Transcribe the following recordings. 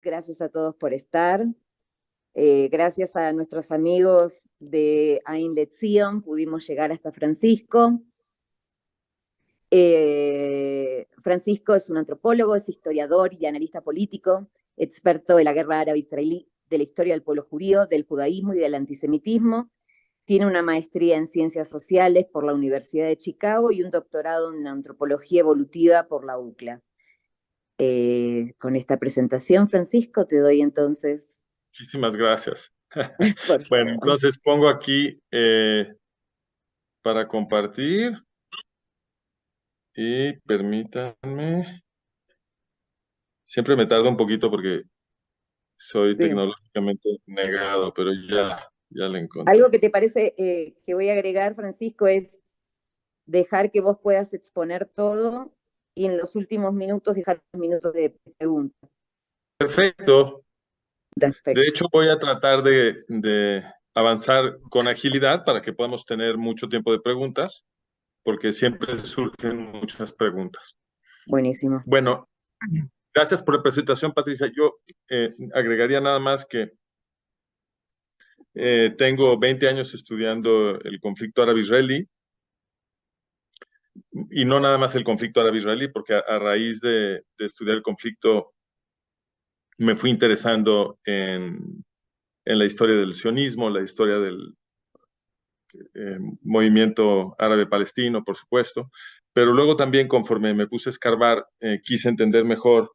Gracias a todos por estar. Gracias a nuestros amigos de Ain Lezion pudimos llegar hasta Francisco. Francisco es un antropólogo, es historiador y analista político, experto de la guerra árabe-israelí, de la historia del pueblo judío, del judaísmo y del antisemitismo. Tiene una maestría en ciencias sociales por la Universidad de Chicago y un doctorado en antropología evolutiva por la UCLA. Con esta presentación, Francisco, te doy entonces, Muchísimas gracias. por Bueno, favor. entonces pongo aquí para compartir y permítanme. Siempre me tarda un poquito porque soy Sí. tecnológicamente negado, pero ya lo encontré. Algo que te parece que voy a agregar, Francisco, es dejar que vos puedas exponer todo y en los últimos minutos dejar minutos de preguntas. Perfecto. De Perfecto. hecho, voy a tratar de avanzar con agilidad para que podamos tener mucho tiempo de preguntas, porque siempre surgen muchas preguntas. Buenísimo. Bueno, gracias por la presentación, Patricia. Yo agregaría nada más que tengo 20 años estudiando el conflicto árabe-israelí y no nada más el conflicto árabe-israelí, porque a raíz de estudiar el conflicto me fui interesando en la historia del sionismo, la historia del movimiento árabe-palestino, por supuesto, pero luego también conforme me puse a escarbar, quise entender mejor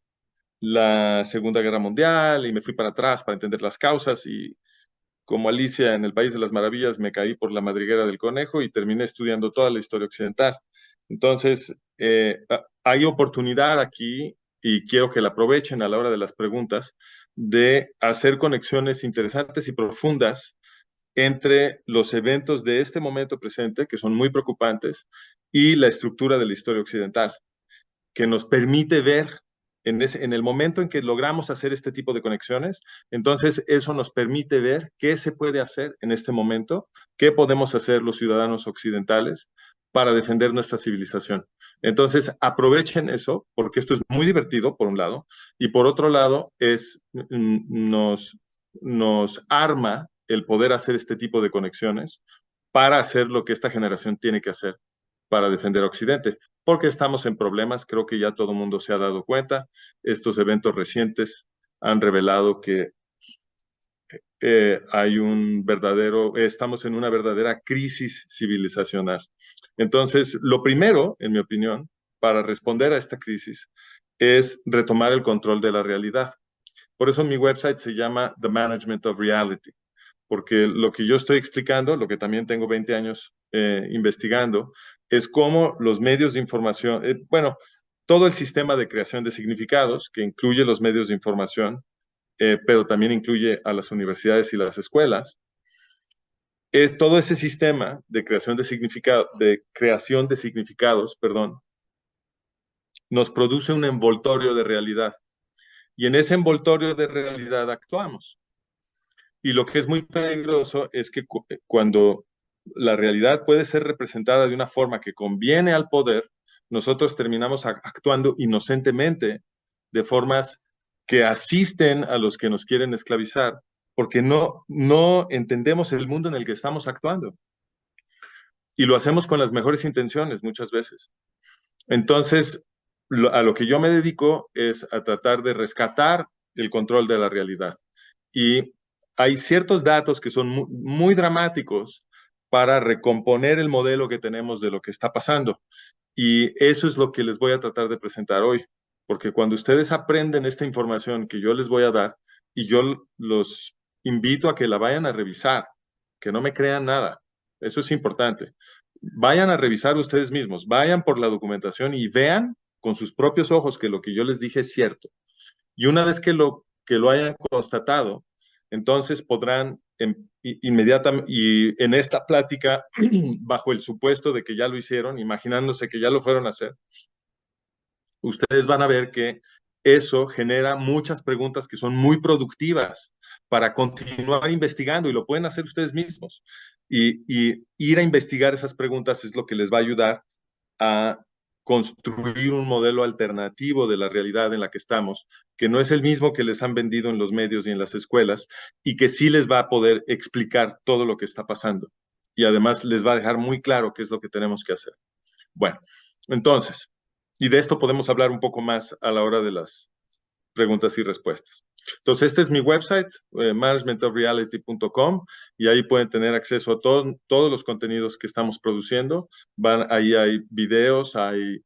la Segunda Guerra Mundial y me fui para atrás para entender las causas y como Alicia en el País de las Maravillas me caí por la madriguera del conejo y terminé estudiando toda la historia occidental. Entonces, hay oportunidad aquí y quiero que la aprovechen a la hora de las preguntas de hacer conexiones interesantes y profundas entre los eventos de este momento presente, que son muy preocupantes, y la estructura de la historia occidental, que nos permite ver en el momento en que logramos hacer este tipo de conexiones, entonces eso nos permite ver qué se puede hacer en este momento, qué podemos hacer los ciudadanos occidentales para defender nuestra civilización. Entonces, aprovechen eso, porque esto es muy divertido, por un lado, y por otro lado, nos arma el poder hacer este tipo de conexiones para hacer lo que esta generación tiene que hacer para defender a Occidente, porque estamos en problemas, creo que ya todo el mundo se ha dado cuenta, estos eventos recientes han revelado que estamos en una verdadera crisis civilizacional. Entonces, lo primero, en mi opinión, para responder a esta crisis es retomar el control de la realidad. Por eso mi website se llama The Management of Reality, porque lo que yo estoy explicando, lo que también tengo 20 años investigando, es cómo los medios de información, bueno, todo el sistema de creación de significados, que incluye los medios de información, pero también incluye a las universidades y las escuelas, es todo ese sistema de creación de significados, perdón, nos produce un envoltorio de realidad. Y en ese envoltorio de realidad actuamos. Y lo que es muy peligroso es que cuando la realidad puede ser representada de una forma que conviene al poder, nosotros terminamos actuando inocentemente de formas que asisten a los que nos quieren esclavizar, porque no entendemos el mundo en el que estamos actuando. Y lo hacemos con las mejores intenciones muchas veces. Entonces, a lo que yo me dedico es a tratar de rescatar el control de la realidad. Y hay ciertos datos que son muy dramáticos para recomponer el modelo que tenemos de lo que está pasando. Y eso es lo que les voy a tratar de presentar hoy, porque cuando ustedes aprenden esta información que yo les voy a dar, y yo los invito a que la vayan a revisar, que no me crean nada, eso es importante. Vayan a revisar ustedes mismos, vayan por la documentación y vean con sus propios ojos que lo que yo les dije es cierto. Y una vez que lo hayan constatado, entonces podrán inmediatamente, y en esta plática, bajo el supuesto de que ya lo hicieron, imaginándose que ya lo fueron a hacer, ustedes van a ver que eso genera muchas preguntas que son muy productivas para continuar investigando y lo pueden hacer ustedes mismos. Y ir a investigar esas preguntas es lo que les va a ayudar a construir un modelo alternativo de la realidad en la que estamos, que no es el mismo que les han vendido en los medios y en las escuelas, y que sí les va a poder explicar todo lo que está pasando. Y además les va a dejar muy claro qué es lo que tenemos que hacer. Bueno, entonces, y de esto podemos hablar un poco más a la hora de las preguntas y respuestas. Entonces, este es mi website, managementofreality.com, y ahí pueden tener acceso a todos los contenidos que estamos produciendo. Ahí hay videos, hay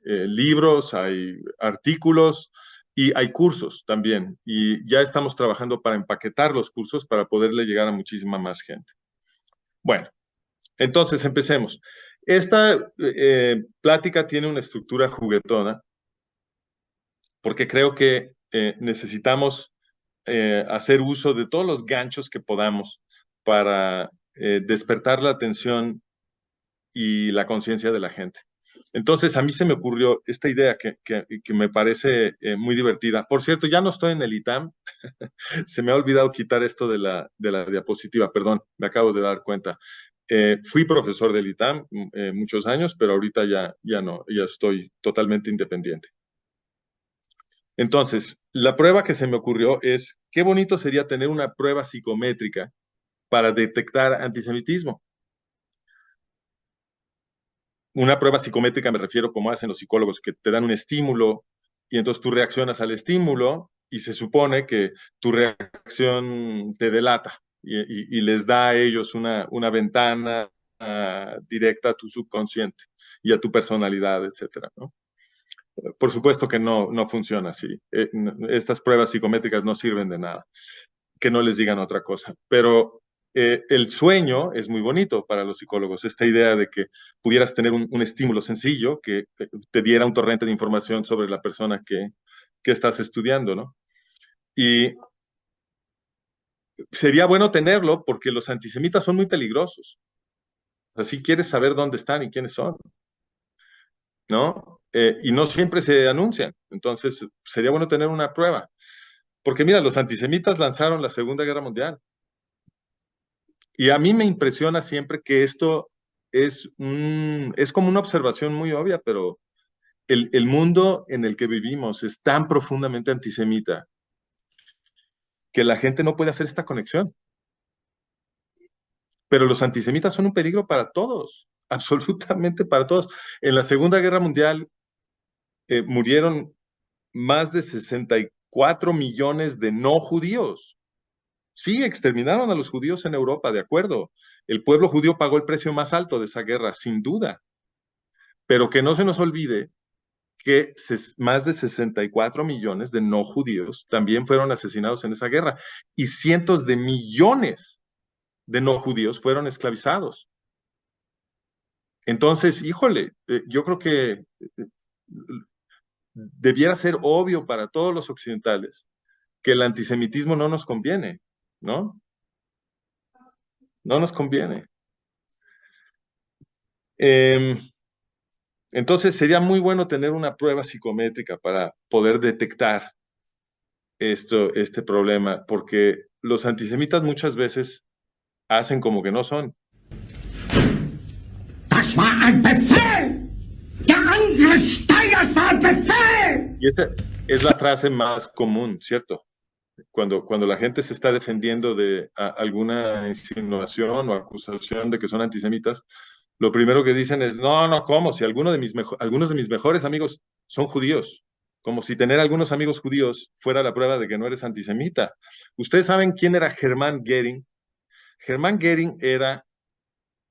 libros, hay artículos y hay cursos también. Y ya estamos trabajando para empaquetar los cursos para poderle llegar a muchísima más gente. Bueno, entonces empecemos. Esta plática tiene una estructura juguetona porque creo que necesitamos hacer uso de todos los ganchos que podamos para despertar la atención y la conciencia de la gente. Entonces, a mí se me ocurrió esta idea que me parece muy divertida. Por cierto, ya no estoy en el ITAM. Se me ha olvidado quitar esto de la diapositiva. Perdón, me acabo de dar cuenta. Fui profesor del ITAM muchos años, pero ahorita ya no, ya estoy totalmente independiente. Entonces, la prueba que se me ocurrió es, qué bonito sería tener una prueba psicométrica para detectar antisemitismo. Una prueba psicométrica me refiero como hacen los psicólogos, que te dan un estímulo y entonces tú reaccionas al estímulo y se supone que tu reacción te delata y les da a ellos una ventana directa a tu subconsciente y a tu personalidad, etcétera, ¿no? Por supuesto que no funciona así. Estas pruebas psicométricas no sirven de nada, que no les digan otra cosa. Pero el sueño es muy bonito para los psicólogos, esta idea de que pudieras tener un estímulo sencillo que te diera un torrente de información sobre la persona que estás estudiando, ¿no? Y sería bueno tenerlo porque los antisemitas son muy peligrosos. Así quieres saber dónde están y quiénes son, ¿no? Y no siempre se anuncian. Entonces, sería bueno tener una prueba. Porque mira, los antisemitas lanzaron la Segunda Guerra Mundial. Y a mí me impresiona siempre que esto es como una observación muy obvia, pero el mundo en el que vivimos es tan profundamente antisemita que la gente no puede hacer esta conexión. Pero los antisemitas son un peligro para todos, absolutamente para todos. En la Segunda Guerra Mundial murieron más de 64 millones de no judíos. Sí, exterminaron a los judíos en Europa, de acuerdo. El pueblo judío pagó el precio más alto de esa guerra, sin duda. Pero que no se nos olvide que más de 64 millones de no judíos también fueron asesinados en esa guerra y cientos de millones de no judíos fueron esclavizados. Entonces, híjole, yo creo que debiera ser obvio para todos los occidentales que el antisemitismo no nos conviene, ¿no? No nos conviene. Entonces, sería muy bueno tener una prueba psicométrica para poder detectar este problema, porque los antisemitas muchas veces hacen como que no son. Das war ein Befehl! Der Angriff Steiners war ein Befehl! Y esa es la frase más común, ¿cierto? Cuando la gente se está defendiendo de alguna insinuación o acusación de que son antisemitas, lo primero que dicen es, no, ¿cómo? Si algunos de mis mejores amigos son judíos, como si tener algunos amigos judíos fuera la prueba de que no eres antisemita. ¿Ustedes saben quién era Hermann Göring? Hermann Göring era,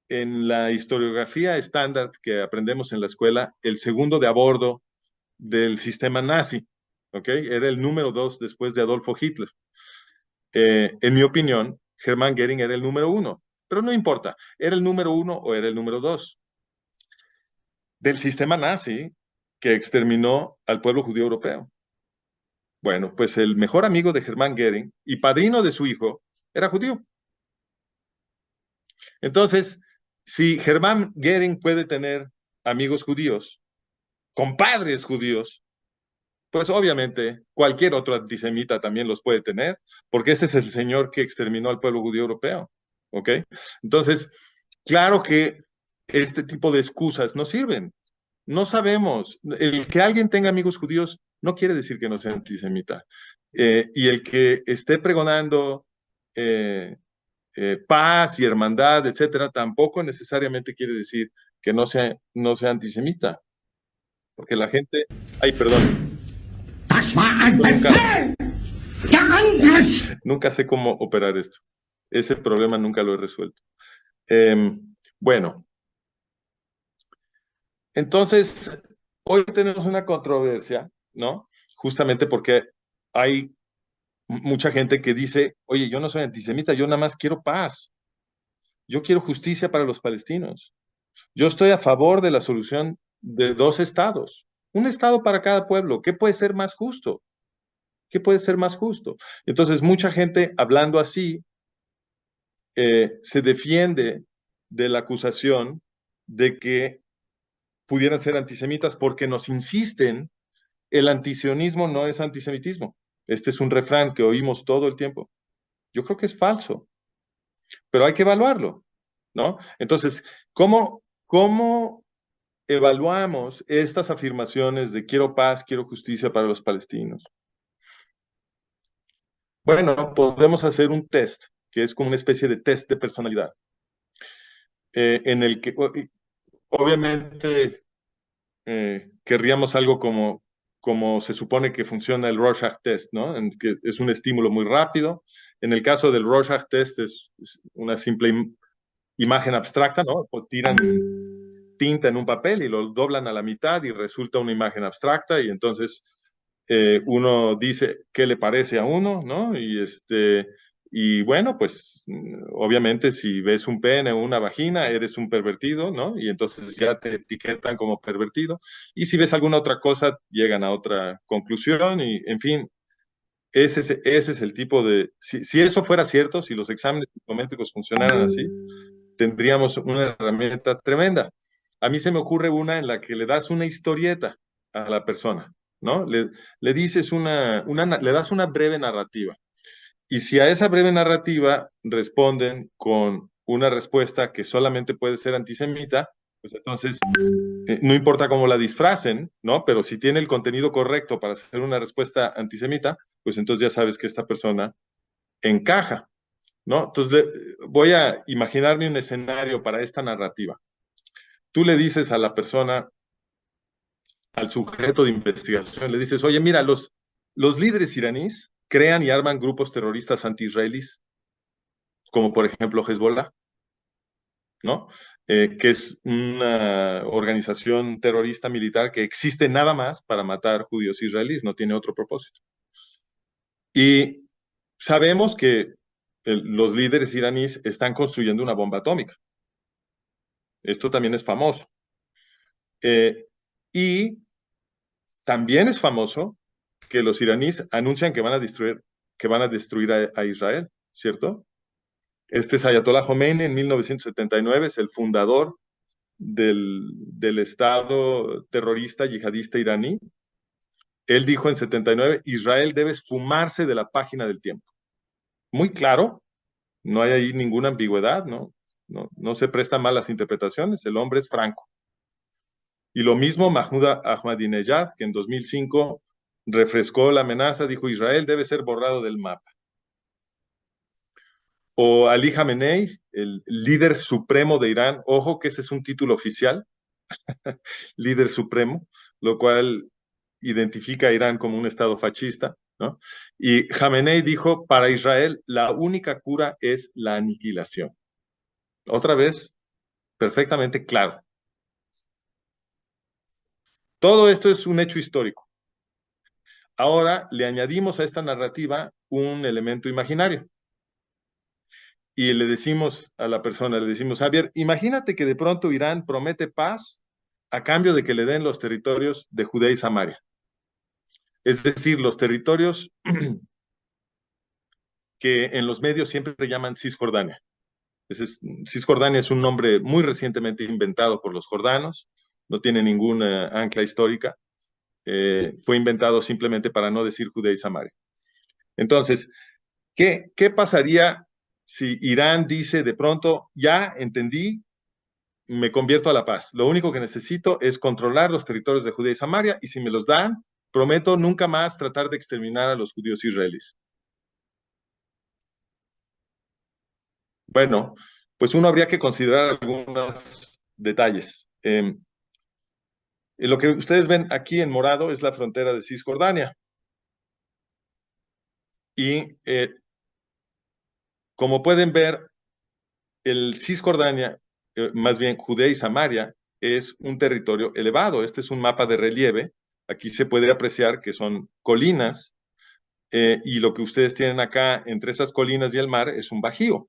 en la historiografía estándar que aprendemos en la escuela, el segundo de a bordo del sistema nazi, ¿ok? Era el número 2 después de Adolfo Hitler. En mi opinión, Hermann Göring era el número 1, pero no importa, ¿era el número 1 o era el número 2? Del sistema nazi que exterminó al pueblo judío europeo. Bueno, pues el mejor amigo de Hermann Göring y padrino de su hijo era judío. Entonces, si Hermann Göring puede tener amigos judíos, compadres judíos, pues obviamente cualquier otro antisemita también los puede tener, porque ese es el señor que exterminó al pueblo judío europeo, ¿ok? Entonces, claro que este tipo de excusas no sirven. No sabemos. El que alguien tenga amigos judíos no quiere decir que no sea antisemita. Y el que esté pregonando paz y hermandad, etcétera, tampoco necesariamente quiere decir que no sea antisemita. Porque la gente, ay, perdón, Das war ein nunca, Befehl! Der Angriff! nunca sé cómo operar esto. Ese problema nunca lo he resuelto. Bueno, entonces, hoy tenemos una controversia, ¿no? Justamente porque hay mucha gente que dice, oye, yo no soy antisemita, yo nada más quiero paz. Yo quiero justicia para los palestinos. Yo estoy a favor de la solución de 2 estados. Un estado para cada pueblo. ¿Qué puede ser más justo? ¿Qué puede ser más justo? Entonces, mucha gente hablando así se defiende de la acusación de que pudieran ser antisemitas porque nos insisten, el antisionismo no es antisemitismo. Este es un refrán que oímos todo el tiempo. Yo creo que es falso, pero hay que evaluarlo, ¿no? Entonces, ¿cómo evaluamos estas afirmaciones de quiero paz, quiero justicia para los palestinos? Bueno, podemos hacer un test, que es como una especie de test de personalidad, en el que obviamente querríamos algo como se supone que funciona el Rorschach test, ¿no? En que es un estímulo muy rápido. En el caso del Rorschach test es una simple imagen abstracta, ¿no? O tiran tinta en un papel y lo doblan a la mitad y resulta una imagen abstracta y entonces uno dice qué le parece a uno, ¿no? Y bueno, pues obviamente si ves un pene o una vagina, eres un pervertido, ¿no? Y entonces ya te etiquetan como pervertido. Y si ves alguna otra cosa, llegan a otra conclusión y, en fin, ese es el tipo de... Si eso fuera cierto, si los exámenes psicométricos funcionaran así, tendríamos una herramienta tremenda. A mí se me ocurre una en la que le das una historieta a la persona, ¿no? Le dices le das una breve narrativa. Y si a esa breve narrativa responden con una respuesta que solamente puede ser antisemita, pues entonces no importa cómo la disfracen, ¿no? Pero si tiene el contenido correcto para hacer una respuesta antisemita, pues entonces ya sabes que esta persona encaja, ¿no? Entonces voy a imaginarme un escenario para esta narrativa. Tú le dices a la persona, al sujeto de investigación, le dices, oye, mira, los líderes iraníes crean y arman grupos terroristas anti-israelíes, como por ejemplo Hezbollah, ¿no? Que es una organización terrorista militar que existe nada más para matar judíos israelíes, no tiene otro propósito. Y sabemos que los líderes iraníes están construyendo una bomba atómica. Esto también es famoso. Y también es famoso que los iraníes anuncian que van a destruir a Israel, ¿cierto? Este es Ayatollah Khomeini en 1979, es el fundador del Estado terrorista yihadista iraní. Él dijo en 79, Israel debe esfumarse de la página del tiempo. Muy claro, no hay ahí ninguna ambigüedad, ¿no? No se prestan malas interpretaciones, el hombre es franco. Y lo mismo Mahmoud Ahmadinejad, que en 2005 refrescó la amenaza, dijo Israel debe ser borrado del mapa. O Ali Khamenei, el líder supremo de Irán, ojo que ese es un título oficial, líder supremo, lo cual identifica a Irán como un estado fascista, ¿no? Y Khamenei dijo, para Israel la única cura es la aniquilación. Otra vez, perfectamente claro. Todo esto es un hecho histórico. Ahora le añadimos a esta narrativa un elemento imaginario. Y le decimos a la persona, le decimos, Javier, imagínate que de pronto Irán promete paz a cambio de que le den los territorios de Judea y Samaria. Es decir, los territorios que en los medios siempre llaman Cisjordania. Cisjordania es un nombre muy recientemente inventado por los jordanos, no tiene ninguna ancla histórica, fue inventado simplemente para no decir Judea y Samaria. Entonces, ¿qué pasaría si Irán dice de pronto, ya entendí, me convierto a la paz. Lo único que necesito es controlar los territorios de Judea y Samaria, y si me los dan, prometo nunca más tratar de exterminar a los judíos israelíes. Bueno, pues uno habría que considerar algunos detalles. Lo que ustedes ven aquí en morado es la frontera de Cisjordania. Y como pueden ver, el Cisjordania, más bien Judea y Samaria, es un territorio elevado. Este es un mapa de relieve. Aquí se puede apreciar que son colinas, y lo que ustedes tienen acá entre esas colinas y el mar es un bajío,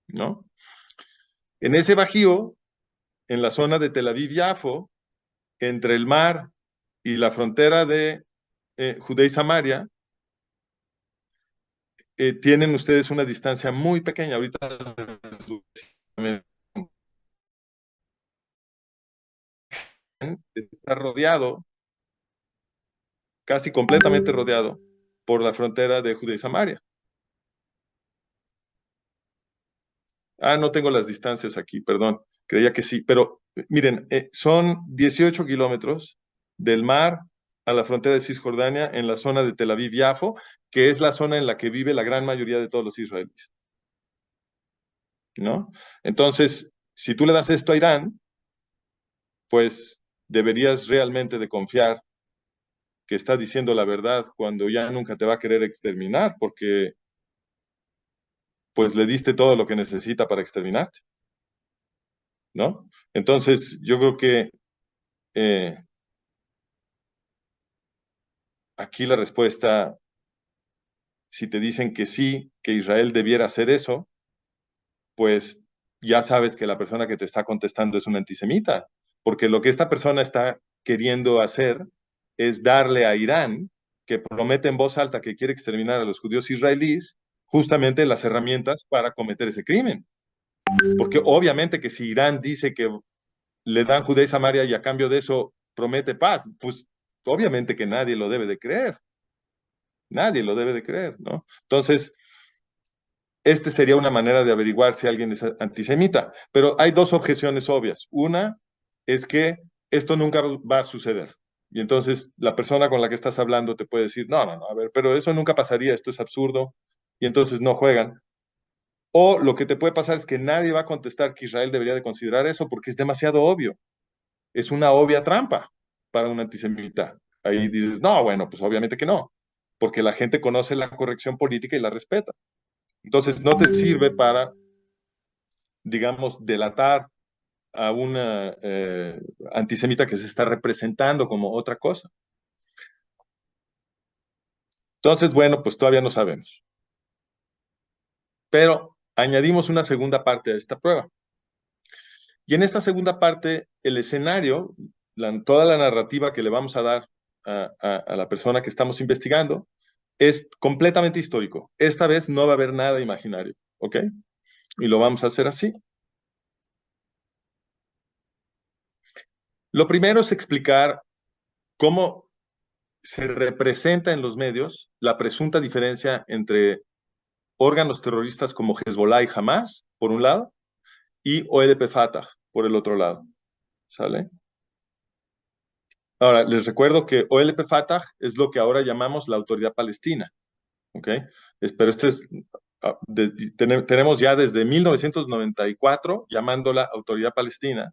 ¿no? En ese bajío, en la zona de Tel Aviv-Yafo, entre el mar y la frontera de Judea y Samaria, tienen ustedes una distancia muy pequeña. Ahorita está rodeado, casi completamente rodeado, por la frontera de Judea y Samaria. Ah, no tengo las distancias aquí, perdón, creía que sí, pero miren, son 18 kilómetros del mar a la frontera de Cisjordania en la zona de Tel Aviv-Yafo, que es la zona en la que vive la gran mayoría de todos los israelíes, ¿no? Entonces, si tú le das esto a Irán, pues deberías realmente de confiar que está diciendo la verdad cuando ya nunca te va a querer exterminar, porque pues le diste todo lo que necesita para exterminarte, ¿no? Entonces, yo creo que eh, aquí la respuesta, si te dicen que sí, que Israel debiera hacer eso, pues ya sabes que la persona que te está contestando es un antisemita, porque lo que esta persona está queriendo hacer es darle a Irán, que promete en voz alta que quiere exterminar a los judíos israelíes, justamente las herramientas para cometer ese crimen. Porque obviamente que si Irán dice que le dan Judea y Samaria y a cambio de eso promete paz, pues obviamente que nadie lo debe de creer. Nadie lo debe de creer, ¿no? Entonces, este sería una manera de averiguar si alguien es antisemita. Pero hay dos objeciones obvias. Una es que esto nunca va a suceder. Y entonces la persona con la que estás hablando te puede decir, no, no, no, a ver, pero eso nunca pasaría, esto es absurdo. Y entonces no juegan. O lo que te puede pasar es que nadie va a contestar que Israel debería de considerar eso porque es demasiado obvio. Es una obvia trampa para un antisemita. Ahí dices, no, bueno, pues obviamente que no, porque la gente conoce la corrección política y la respeta. Entonces no te sirve para, digamos, delatar a una antisemita que se está representando como otra cosa. Entonces, bueno, pues todavía no sabemos. Pero añadimos una segunda parte a esta prueba. Y en esta segunda parte, el escenario, toda la narrativa que le vamos a dar a la persona que estamos investigando, es completamente histórico. Esta vez no va a haber nada imaginario, ¿ok? Y lo vamos a hacer así. Lo primero es explicar cómo se representa en los medios la presunta diferencia entre órganos terroristas como Hezbollah y Hamas, por un lado, y OLP Fatah, por el otro lado. ¿Sale? Ahora, les recuerdo que OLP Fatah es lo que ahora llamamos la Autoridad Palestina. ¿Ok? Pero este es, tenemos ya desde 1994 llamándola Autoridad Palestina,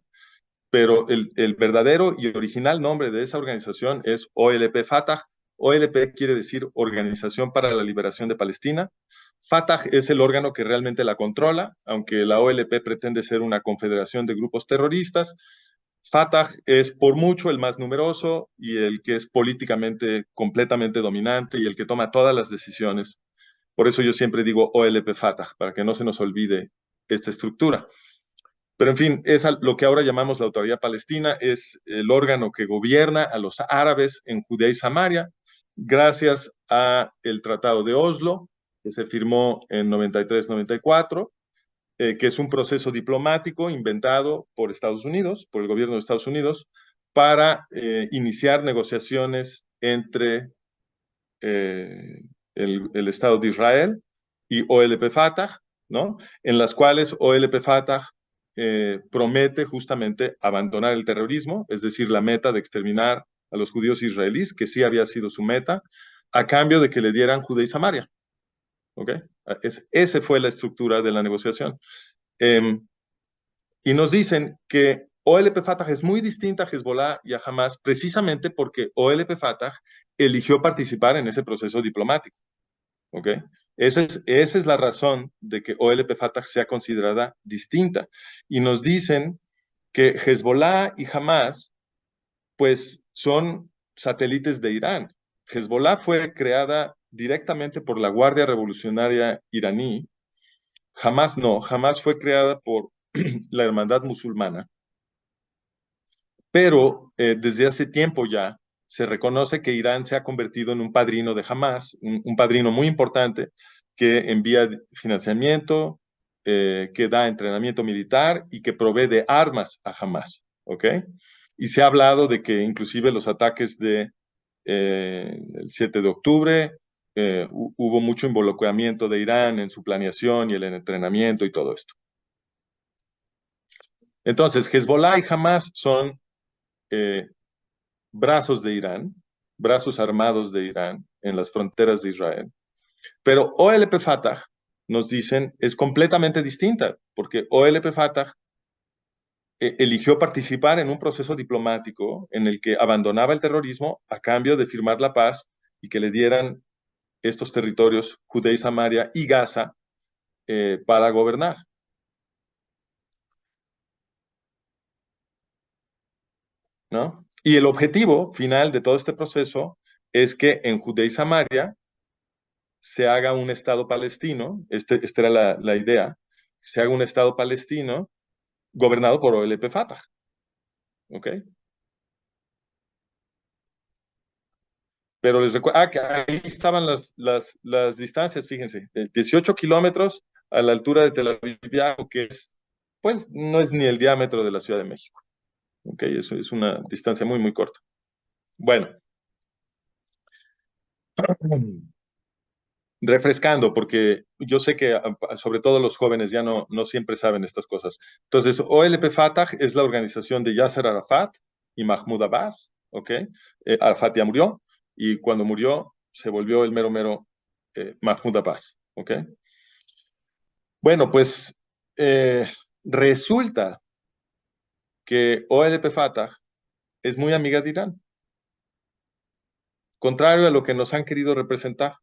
pero el verdadero y original nombre de esa organización es OLP Fatah. OLP quiere decir Organización para la Liberación de Palestina. Fatah es el órgano que realmente la controla, aunque la OLP pretende ser una confederación de grupos terroristas. Fatah es por mucho el más numeroso y el que es políticamente completamente dominante y el que toma todas las decisiones. Por eso yo siempre digo OLP Fatah, para que no se nos olvide esta estructura. Pero en fin, lo que ahora llamamos la Autoridad Palestina es el órgano que gobierna a los árabes en Judea y Samaria, gracias a el Tratado de Oslo, que se firmó en 93-94, que es un proceso diplomático inventado por Estados Unidos, por el gobierno de Estados Unidos, para iniciar negociaciones entre el Estado de Israel y OLP Fatah, ¿no? En las cuales OLP Fatah promete justamente abandonar el terrorismo, es decir, la meta de exterminar a los judíos israelíes, que sí había sido su meta, a cambio de que le dieran Judea y Samaria. ¿Ok? Esa fue la estructura de la negociación. Y nos dicen que OLP Fatah es muy distinta a Hezbollah y a Hamas precisamente porque OLP Fatah eligió participar en ese proceso diplomático. ¿Ok? Esa es la razón de que OLP Fatah sea considerada distinta. Y nos dicen que Hezbollah y Hamas, pues, son satélites de Irán. Hezbollah fue creada directamente por la Guardia Revolucionaria iraní. Hamas no. Hamas fue creada por la Hermandad Musulmana. Pero desde hace tiempo ya se reconoce que Irán se ha convertido en un padrino de Hamas, un padrino muy importante que envía financiamiento, que da entrenamiento militar y que provee de armas a Hamas, ¿ok? Y se ha hablado de que inclusive los ataques del 7 de octubre hubo mucho involucramiento de Irán en su planeación y el entrenamiento y todo esto. Entonces, Hezbollah y Hamas son brazos de Irán, brazos armados de Irán en las fronteras de Israel. Pero OLP Fatah, nos dicen, es completamente distinta, porque OLP Fatah eligió participar en un proceso diplomático en el que abandonaba el terrorismo a cambio de firmar la paz y que le dieran estos territorios, Judea y Samaria y Gaza, para gobernar. ¿No? Y el objetivo final de todo este proceso es que en Judea y Samaria se haga un Estado palestino, esta era la idea, se haga un Estado palestino gobernado por OLP Fatah. ¿Ok? Pero les recuerdo, que ahí estaban las distancias, fíjense, 18 kilómetros a la altura de Tel Aviv, que es, pues, no es ni el diámetro de la Ciudad de México. ¿Ok? Eso es una distancia muy, muy corta. Bueno. Refrescando, porque yo sé que sobre todo los jóvenes ya no siempre saben estas cosas. Entonces, OLP Fatah es la organización de Yasser Arafat y Mahmoud Abbas, ¿ok? Arafat ya murió, y cuando murió se volvió el mero Mahmoud Abbas, ¿ok? Bueno, pues resulta que OLP Fatah es muy amiga de Irán, contrario a lo que nos han querido representar.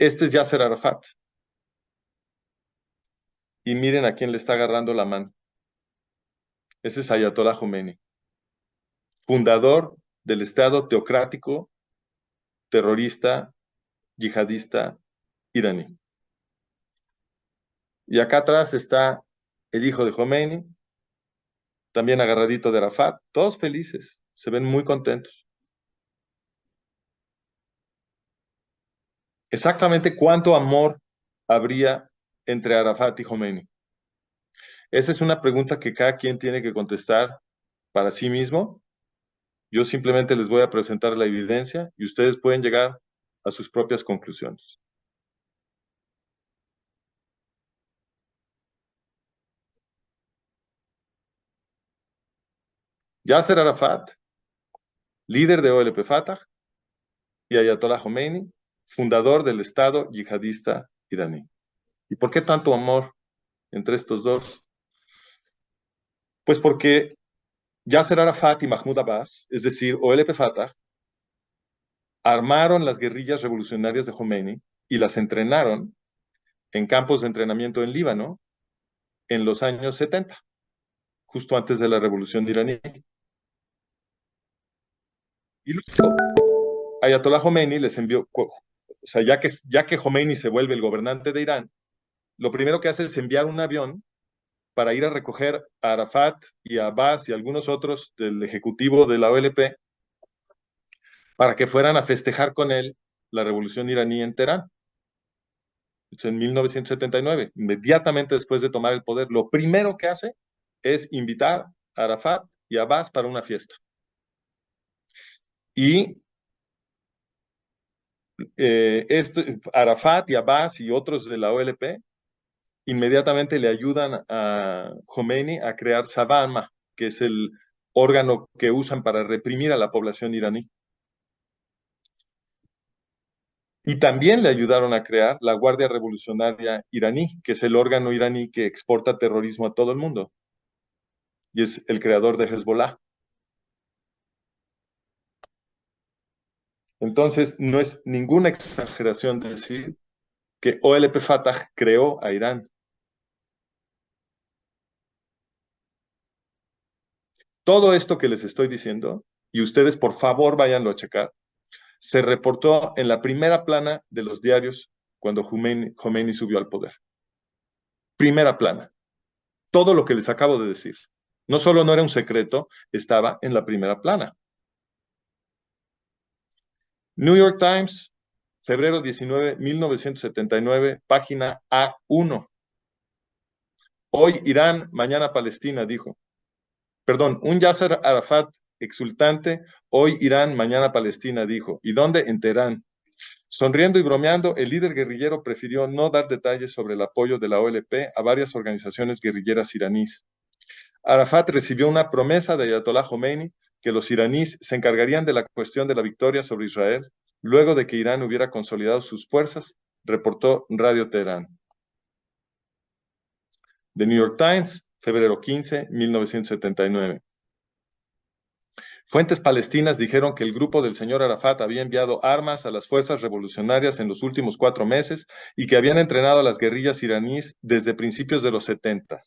Este es Yasser Arafat. Y miren a quién le está agarrando la mano. Ese es Ayatollah Khomeini, fundador del Estado teocrático, terrorista, yihadista iraní. Y acá atrás está el hijo de Khomeini, también agarradito de Arafat, todos felices, se ven muy contentos. Exactamente cuánto amor habría entre Arafat y Khomeini. Esa es una pregunta que cada quien tiene que contestar para sí mismo. Yo simplemente les voy a presentar la evidencia y ustedes pueden llegar a sus propias conclusiones. Yasser Arafat, líder de OLP Fatah, y Ayatollah Khomeini, fundador del Estado yihadista iraní. ¿Y por qué tanto amor entre estos dos? Pues porque Yasser Arafat y Mahmoud Abbas, es decir, OLP Fatah, armaron las guerrillas revolucionarias de Khomeini y las entrenaron en campos de entrenamiento en Líbano en los años 70, justo antes de la revolución iraní. Y luego Ayatollah Khomeini les envió, o sea, ya que Khomeini se vuelve el gobernante de Irán, lo primero que hace es enviar un avión para ir a recoger a Arafat y a Abbas y algunos otros del ejecutivo de la OLP para que fueran a festejar con él la revolución iraní en Teherán. En 1979, inmediatamente después de tomar el poder, lo primero que hace es invitar a Arafat y a Abbas para una fiesta. Y Arafat y Abbas y otros de la OLP inmediatamente le ayudan a Khomeini a crear Savama, que es el órgano que usan para reprimir a la población iraní. Y también le ayudaron a crear la Guardia Revolucionaria Iraní, que es el órgano iraní que exporta terrorismo a todo el mundo. Y es el creador de Hezbollah. Entonces, no es ninguna exageración decir que OLP Fatah creó a Irán. Todo esto que les estoy diciendo, y ustedes por favor váyanlo a checar, se reportó en la primera plana de los diarios cuando Khomeini subió al poder. Primera plana. Todo lo que les acabo de decir. No solo no era un secreto, estaba en la primera plana. New York Times, febrero 19, 1979, página A1. Hoy Irán, mañana Palestina, dijo. Perdón, un Yasser Arafat exultante, hoy Irán, mañana Palestina, dijo. ¿Y dónde? En Teherán. Sonriendo y bromeando, el líder guerrillero prefirió no dar detalles sobre el apoyo de la OLP a varias organizaciones guerrilleras iraníes. Arafat recibió una promesa de Ayatollah Khomeini que los iraníes se encargarían de la cuestión de la victoria sobre Israel luego de que Irán hubiera consolidado sus fuerzas, reportó Radio Teherán. The New York Times, febrero 15, 1979. Fuentes palestinas dijeron que el grupo del señor Arafat había enviado armas a las fuerzas revolucionarias en los últimos 4 meses y que habían entrenado a las guerrillas iraníes desde principios de los 70.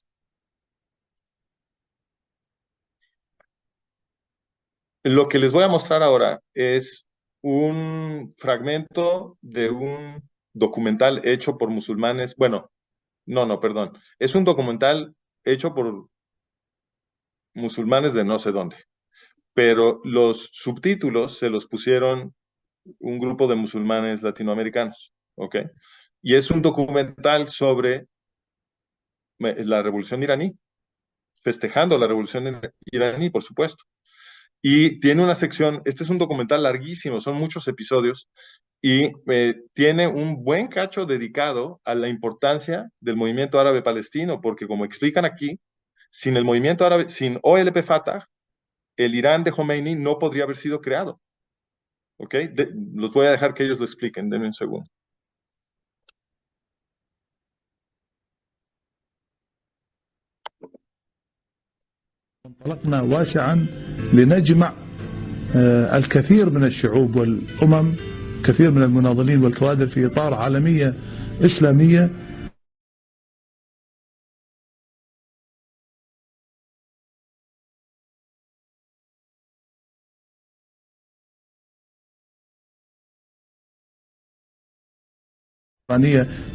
Lo que les voy a mostrar ahora es un fragmento de un documental hecho por musulmanes. Bueno, perdón. Es un documental hecho por musulmanes de no sé dónde. Pero los subtítulos se los pusieron un grupo de musulmanes latinoamericanos, ¿ok? Y es un documental sobre la revolución iraní, festejando la revolución iraní, por supuesto. Y tiene una sección, este es un documental larguísimo, son muchos episodios, y tiene un buen cacho dedicado a la importancia del movimiento árabe palestino, porque como explican aquí, sin el movimiento árabe, sin OLP Fatah, el Irán de Khomeini no podría haber sido creado. ¿Ok? Los voy a dejar que ellos lo expliquen, denme un segundo. انطلقنا واسعا لنجمع الكثير من الشعوب والأمم، كثير من المناضلين والكوادر في إطار عالمية إسلامية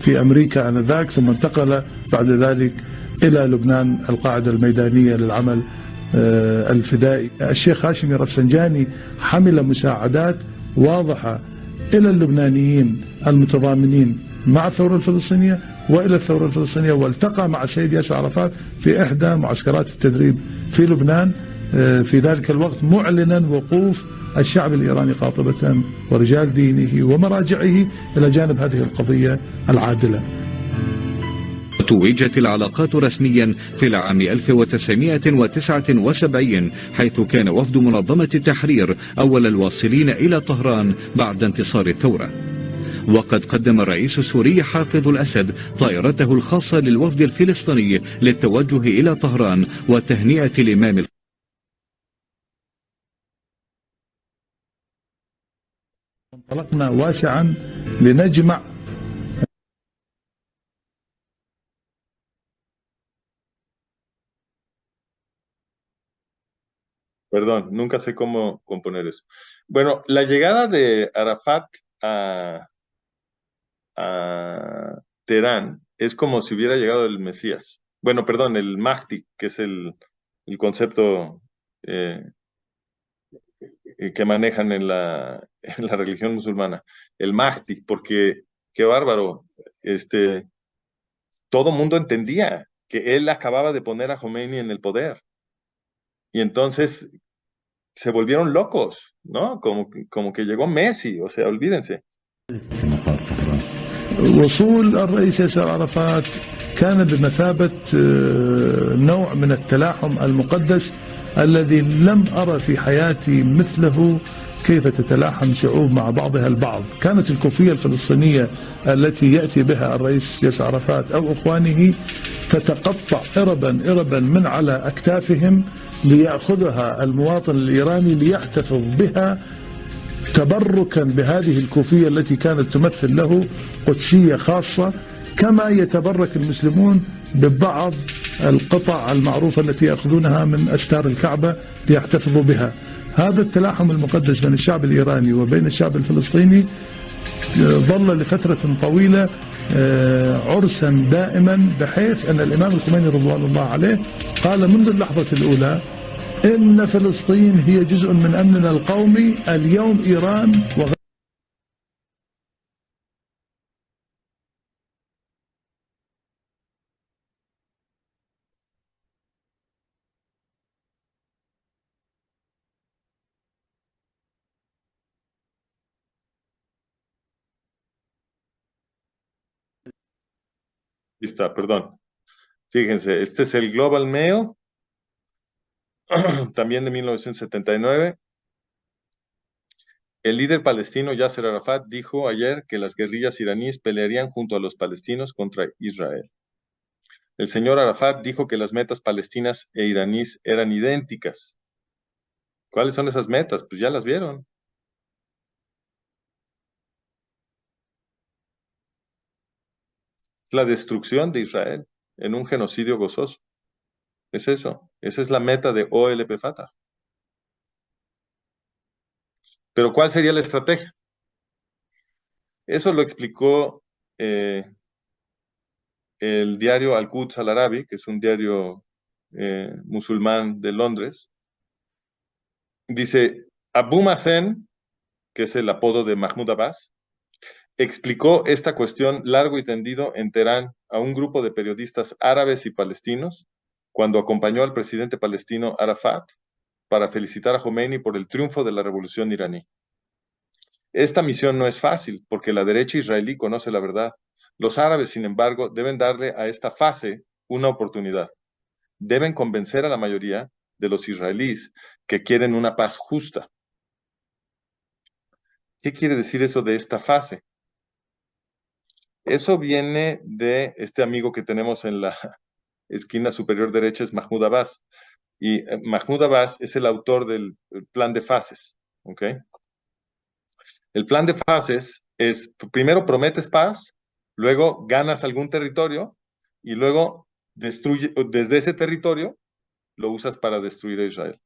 في أمريكا آنذاك، ثم انتقل بعد ذلك إلى لبنان القاعدة الميدانية للعمل الفدائي. الشيخ هاشمي رفسنجاني حمل مساعدات واضحة إلى اللبنانيين المتضامنين مع الثورة الفلسطينية وإلى الثورة الفلسطينية، والتقى مع السيد ياسر عرفات في إحدى معسكرات التدريب في لبنان في ذلك الوقت، معلنا وقوف الشعب الإيراني قاطبة ورجال دينه ومراجعه إلى جانب هذه القضية العادلة. توجت العلاقات رسميا في العام 1979 حيث كان وفد منظمة التحرير أول الواصلين إلى طهران بعد انتصار الثورة. وقد قدم الرئيس السوري حافظ الأسد طائرته الخاصة للوفد الفلسطيني للتوجه إلى طهران وتهنئة الإمام. انطلقنا واسعا لنجمع Perdón, nunca sé cómo componer eso. Bueno, la llegada de Arafat a Teherán es como si hubiera llegado el Mesías. Bueno, perdón, el Mahdi, que es el concepto que manejan en la religión musulmana. El Mahdi, porque qué bárbaro. Todo mundo entendía que él acababa de poner a Khomeini en el poder. Y entonces se volvieron locos, ¿no? Como que llegó Messi, o sea, olvídense. وصول الرئيس ياسر عرفات كان بمثابة نوع من التلاحم المقدس الذي لم أرى في حياتي مثله. كيف تتلاحم شعوب مع بعضها البعض. كانت الكوفية الفلسطينية التي يأتي بها الرئيس ياسر عرفات أو إخوانه تتقطع إربا من على أكتافهم ليأخذها المواطن الإيراني ليحتفظ بها تبركا بهذه الكوفية التي كانت تمثل له قدسية خاصة، كما يتبرك المسلمون ببعض القطع المعروفة التي يأخذونها من أستار الكعبة ليحتفظوا بها. هذا التلاحم المقدس بين الشعب الإيراني وبين الشعب الفلسطيني ظل لفترة طويلة عرسا دائما، بحيث أن الإمام الخميني رضوان الله عليه قال منذ اللحظة الأولى إن فلسطين هي جزء من أمننا القومي. اليوم إيران Está, perdón. Fíjense, este es el Global Mail, también de 1979. El líder palestino Yasser Arafat dijo ayer que las guerrillas iraníes pelearían junto a los palestinos contra Israel. El señor Arafat dijo que las metas palestinas e iraníes eran idénticas. ¿Cuáles son esas metas? Pues ya las vieron. La destrucción de Israel en un genocidio gozoso. Es eso. Esa es la meta de OLP Fatah. Pero ¿cuál sería la estrategia? Eso lo explicó el diario Al-Quds Al-Arabi, que es un diario musulmán de Londres. Dice, Abu Mazen, que es el apodo de Mahmoud Abbas, explicó esta cuestión largo y tendido en Teherán a un grupo de periodistas árabes y palestinos cuando acompañó al presidente palestino Arafat para felicitar a Khomeini por el triunfo de la revolución iraní. Esta misión no es fácil porque la derecha israelí conoce la verdad. Los árabes, sin embargo, deben darle a esta fase una oportunidad. Deben convencer a la mayoría de los israelíes que quieren una paz justa. ¿Qué quiere decir eso de esta fase? Eso viene de este amigo que tenemos en la esquina superior derecha, es Mahmoud Abbas. Y Mahmoud Abbas es el autor del plan de fases. ¿Ok? El plan de fases es, primero prometes paz, luego ganas algún territorio y luego desde ese territorio lo usas para destruir a Israel.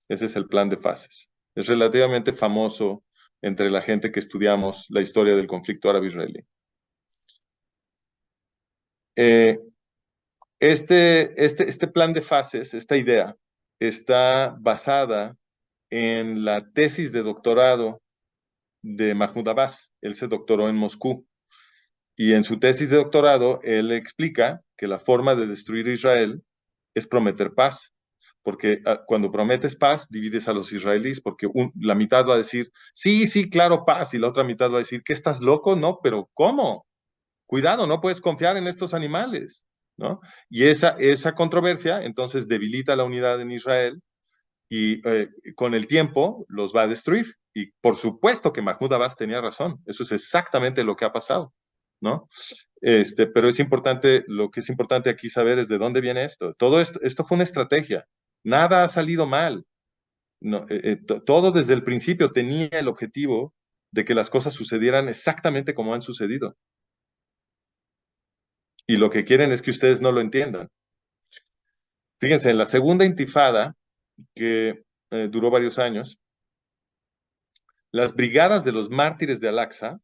Ese es el plan de fases. Es relativamente famoso entre la gente que estudiamos la historia del conflicto árabe-israelí. Este plan de fases, esta idea, está basada en la tesis de doctorado de Mahmoud Abbas. Él se doctoró en Moscú. Y en su tesis de doctorado, él explica que la forma de destruir Israel es prometer paz. Porque cuando prometes paz, divides a los israelíes, porque la mitad va a decir, sí, sí, claro, paz, y la otra mitad va a decir, ¿qué estás loco? No, pero ¿cómo? Cuidado, no puedes confiar en estos animales, ¿no? Y esa controversia, entonces, debilita la unidad en Israel y con el tiempo los va a destruir. Y por supuesto que Mahmoud Abbas tenía razón, eso es exactamente lo que ha pasado, ¿no? Pero es importante, lo que es importante aquí saber es de dónde viene esto. Todo esto fue una estrategia. Nada ha salido mal. No, todo desde el principio tenía el objetivo de que las cosas sucedieran exactamente como han sucedido. Y lo que quieren es que ustedes no lo entiendan. Fíjense, en la segunda intifada, que duró varios años, las brigadas de los mártires de Al-Aqsa,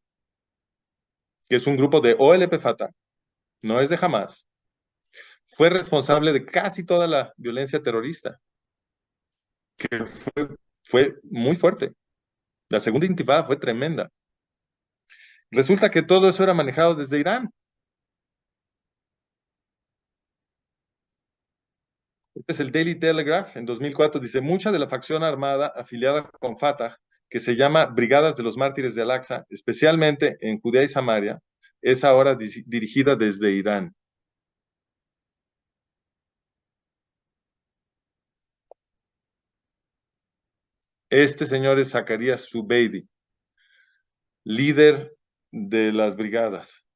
que es un grupo de OLP Fatah, no es de Hamas, fue responsable de casi toda la violencia terrorista, que fue muy fuerte. La segunda intifada fue tremenda. Resulta que todo eso era manejado desde Irán. Este es el Daily Telegraph, en 2004, dice, mucha de la facción armada afiliada con Fatah, que se llama Brigadas de los Mártires de Al-Aqsa, especialmente en Judea y Samaria, es ahora dirigida desde Irán. Este señor es Zacarías Zubeidi, líder de las brigadas.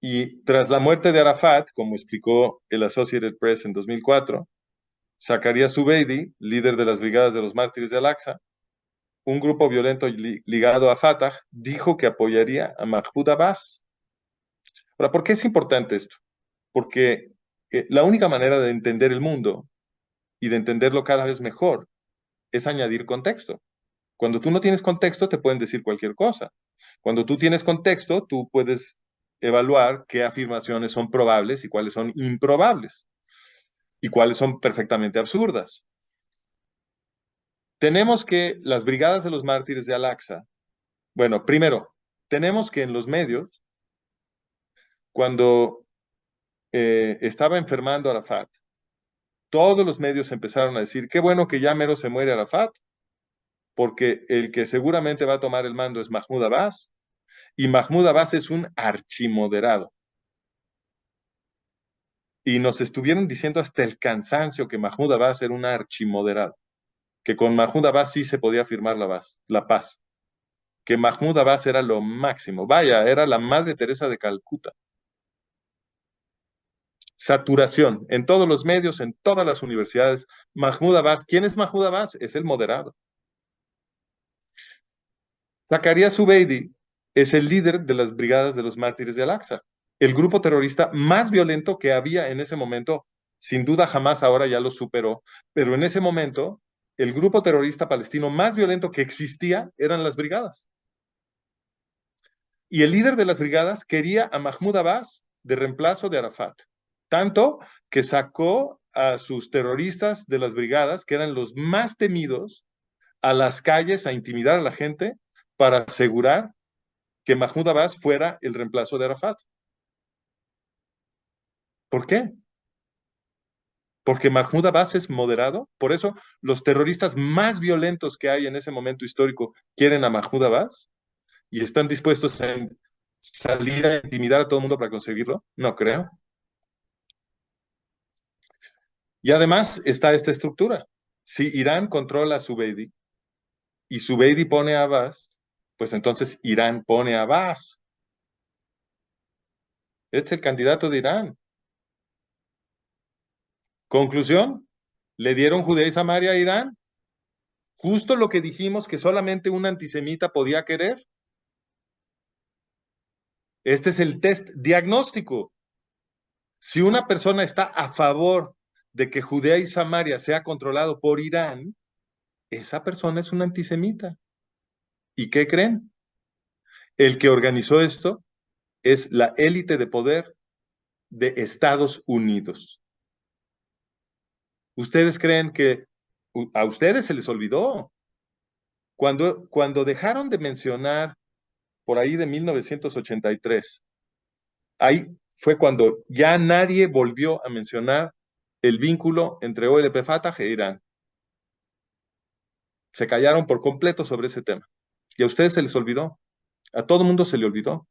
Y tras la muerte de Arafat, como explicó el Associated Press en 2004, Zacarías Zubeidi, líder de las brigadas de los mártires de Al-Aqsa, un grupo violento ligado a Fatah, dijo que apoyaría a Mahmoud Abbas. Ahora, ¿por qué es importante esto? Porque la única manera de entender el mundo y de entenderlo cada vez mejor es añadir contexto. Cuando tú no tienes contexto, te pueden decir cualquier cosa. Cuando tú tienes contexto, tú puedes evaluar qué afirmaciones son probables y cuáles son improbables y cuáles son perfectamente absurdas. Tenemos que las brigadas de los mártires de Al-Aqsa, bueno, primero, tenemos que en los medios, cuando estaba enfermando Arafat, todos los medios empezaron a decir, qué bueno que ya mero se muere Arafat, porque el que seguramente va a tomar el mando es Mahmoud Abbas, y Mahmoud Abbas es un archimoderado. Y nos estuvieron diciendo hasta el cansancio que Mahmoud Abbas era un archimoderado, que con Mahmoud Abbas sí se podía firmar la paz, que Mahmoud Abbas era lo máximo. Vaya, era la Madre Teresa de Calcuta. Saturación en todos los medios, en todas las universidades. Mahmoud Abbas, ¿quién es Mahmoud Abbas? Es el moderado. Zacarías Zubeidi es el líder de las brigadas de los mártires de Al-Aqsa, el grupo terrorista más violento que había en ese momento. Sin duda jamás ahora ya lo superó, pero en ese momento el grupo terrorista palestino más violento que existía eran las brigadas. Y el líder de las brigadas quería a Mahmoud Abbas de reemplazo de Arafat, tanto que sacó a sus terroristas de las brigadas, que eran los más temidos, a las calles a intimidar a la gente para asegurar que Mahmoud Abbas fuera el reemplazo de Arafat. ¿Por qué? Porque Mahmoud Abbas es moderado. Por eso los terroristas más violentos que hay en ese momento histórico quieren a Mahmoud Abbas y están dispuestos a salir a intimidar a todo el mundo para conseguirlo. No creo. Y además está esta estructura. Si Irán controla a Zubeidi y Zubeidi pone a Abbas, pues entonces Irán pone a Abbas. Este es el candidato de Irán. Conclusión, le dieron Judea y Samaria a Irán. Justo lo que dijimos que solamente un antisemita podía querer. Este es el test diagnóstico. Si una persona está a favor de que Judea y Samaria sea controlado por Irán, esa persona es un antisemita. ¿Y qué creen? El que organizó esto es la élite de poder de Estados Unidos. ¿Ustedes creen que a ustedes se les olvidó? Cuando dejaron de mencionar por ahí de 1983, ahí fue cuando ya nadie volvió a mencionar el vínculo entre OLP-Fatah e Irán. Se callaron por completo sobre ese tema. Y a ustedes se les olvidó. A todo el mundo se le olvidó.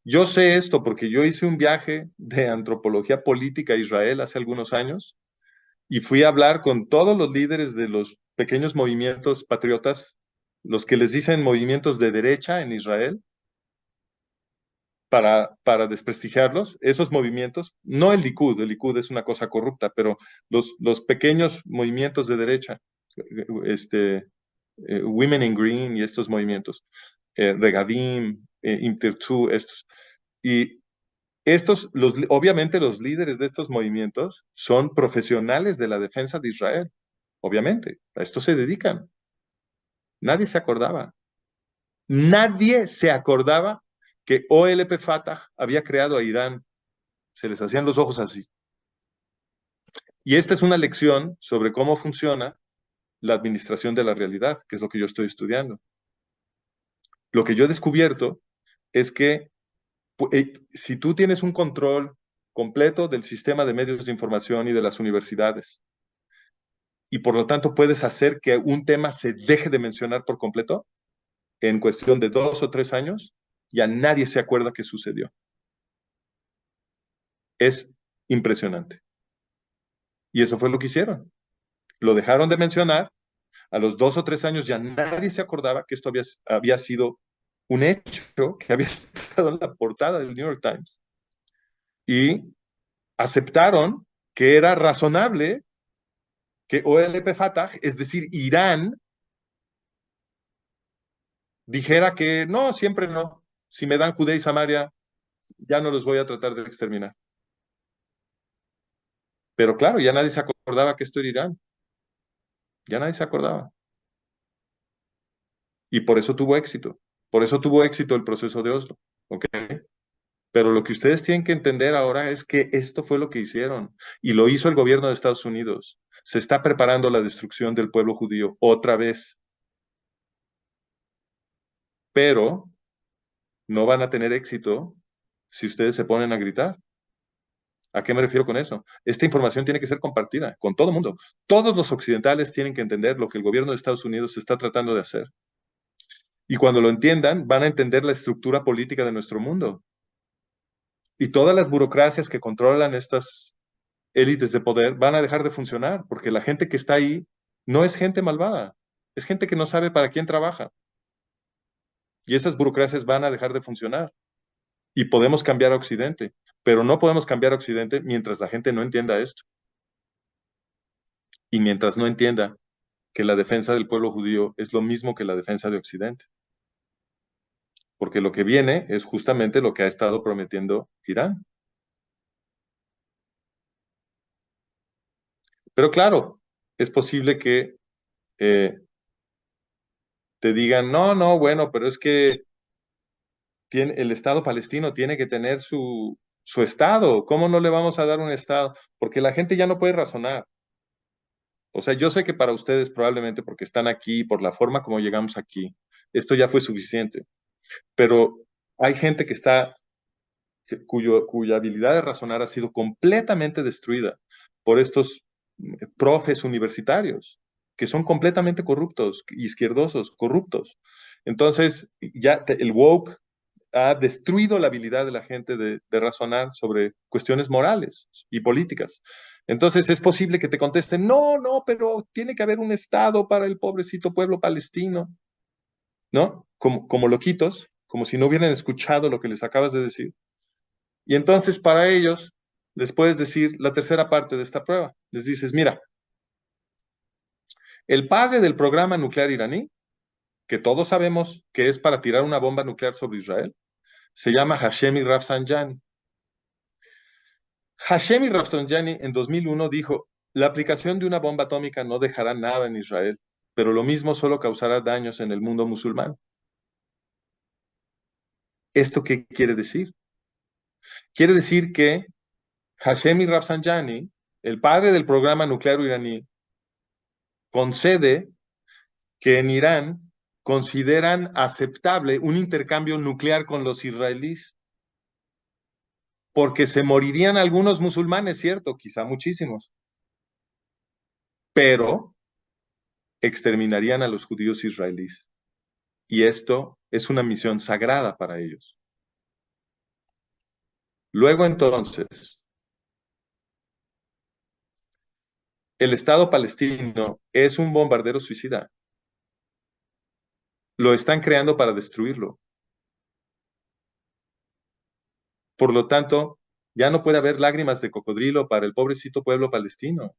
Yo sé esto porque yo hice un viaje de antropología política a Israel hace algunos años y fui a hablar con todos los líderes de los pequeños movimientos patriotas, los que les dicen movimientos de derecha en Israel, para desprestigiarlos, esos movimientos, no el Likud es una cosa corrupta, pero los pequeños movimientos de derecha, Women in Green y estos movimientos, Regadim, Intertzu, estos. Y obviamente los líderes de estos movimientos son profesionales de la defensa de Israel, obviamente, a esto se dedican. Nadie se acordaba. Nadie se acordaba que OLP-Fatah había creado a Irán. Se les hacían los ojos así. Y esta es una lección sobre cómo funciona la administración de la realidad, que es lo que yo estoy estudiando. Lo que yo he descubierto es que si tú tienes un control completo del sistema de medios de información y de las universidades, y por lo tanto puedes hacer que un tema se deje de mencionar por completo, en cuestión de 2 o 3 años, ya nadie se acuerda qué sucedió. es impresionante. Y eso fue lo que hicieron. Lo dejaron de mencionar. A los 2 o 3 años ya nadie se acordaba que esto había sido un hecho que había estado en la portada del New York Times. Y aceptaron que era razonable que OLP Fatah, es decir, Irán, dijera que no, siempre no. Si me dan Judea y Samaria, ya no los voy a tratar de exterminar. Pero claro, ya nadie se acordaba que esto era Irán. Ya nadie se acordaba. Y por eso tuvo éxito. Por eso tuvo éxito el proceso de Oslo. ¿Ok? Pero lo que ustedes tienen que entender ahora es que esto fue lo que hicieron. Y lo hizo el gobierno de Estados Unidos. Se está preparando la destrucción del pueblo judío otra vez. Pero no van a tener éxito si ustedes se ponen a gritar. ¿A qué me refiero con eso? Esta información tiene que ser compartida con todo el mundo. Todos los occidentales tienen que entender lo que el gobierno de Estados Unidos está tratando de hacer. Y cuando lo entiendan, van a entender la estructura política de nuestro mundo. Y todas las burocracias que controlan estas élites de poder van a dejar de funcionar, porque la gente que está ahí no es gente malvada, es gente que no sabe para quién trabaja. Y esas burocracias van a dejar de funcionar. Y podemos cambiar a Occidente, pero no podemos cambiar a Occidente mientras la gente no entienda esto. Y mientras no entienda que la defensa del pueblo judío es lo mismo que la defensa de Occidente. Porque lo que viene es justamente lo que ha estado prometiendo Irán. Pero claro, es posible que te digan, no, no, bueno, pero es que el Estado palestino tiene que tener su Estado. ¿Cómo no le vamos a dar un Estado? Porque la gente ya no puede razonar. O sea, yo sé que para ustedes probablemente porque están aquí, por la forma como llegamos aquí, esto ya fue suficiente. Pero hay gente que está, cuya habilidad de razonar ha sido completamente destruida por estos profes universitarios, que son completamente corruptos, izquierdosos, corruptos. Entonces, ya el woke ha destruido la habilidad de la gente de razonar sobre cuestiones morales y políticas. Entonces es posible que te contesten, no, no, pero tiene que haber un Estado para el pobrecito pueblo palestino, ¿no? Como loquitos, como si no hubieran escuchado lo que les acabas de decir. Y entonces para ellos les puedes decir la tercera parte de esta prueba. Les dices, mira, el padre del programa nuclear iraní, que todos sabemos que es para tirar una bomba nuclear sobre Israel, se llama Hashemi Rafsanjani. Hashemi Rafsanjani en 2001 dijo, la aplicación de una bomba atómica no dejará nada en Israel, pero lo mismo solo causará daños en el mundo musulmán. ¿Esto qué quiere decir? Quiere decir que Hashemi Rafsanjani, el padre del programa nuclear iraní, concede que en Irán consideran aceptable un intercambio nuclear con los israelíes, porque se morirían algunos musulmanes, cierto, quizá muchísimos, pero exterminarían a los judíos israelíes. Y esto es una misión sagrada para ellos. Luego entonces, el Estado palestino es un bombardero suicida. Lo están creando para destruirlo. Por lo tanto, ya no puede haber lágrimas de cocodrilo para el pobrecito pueblo palestino.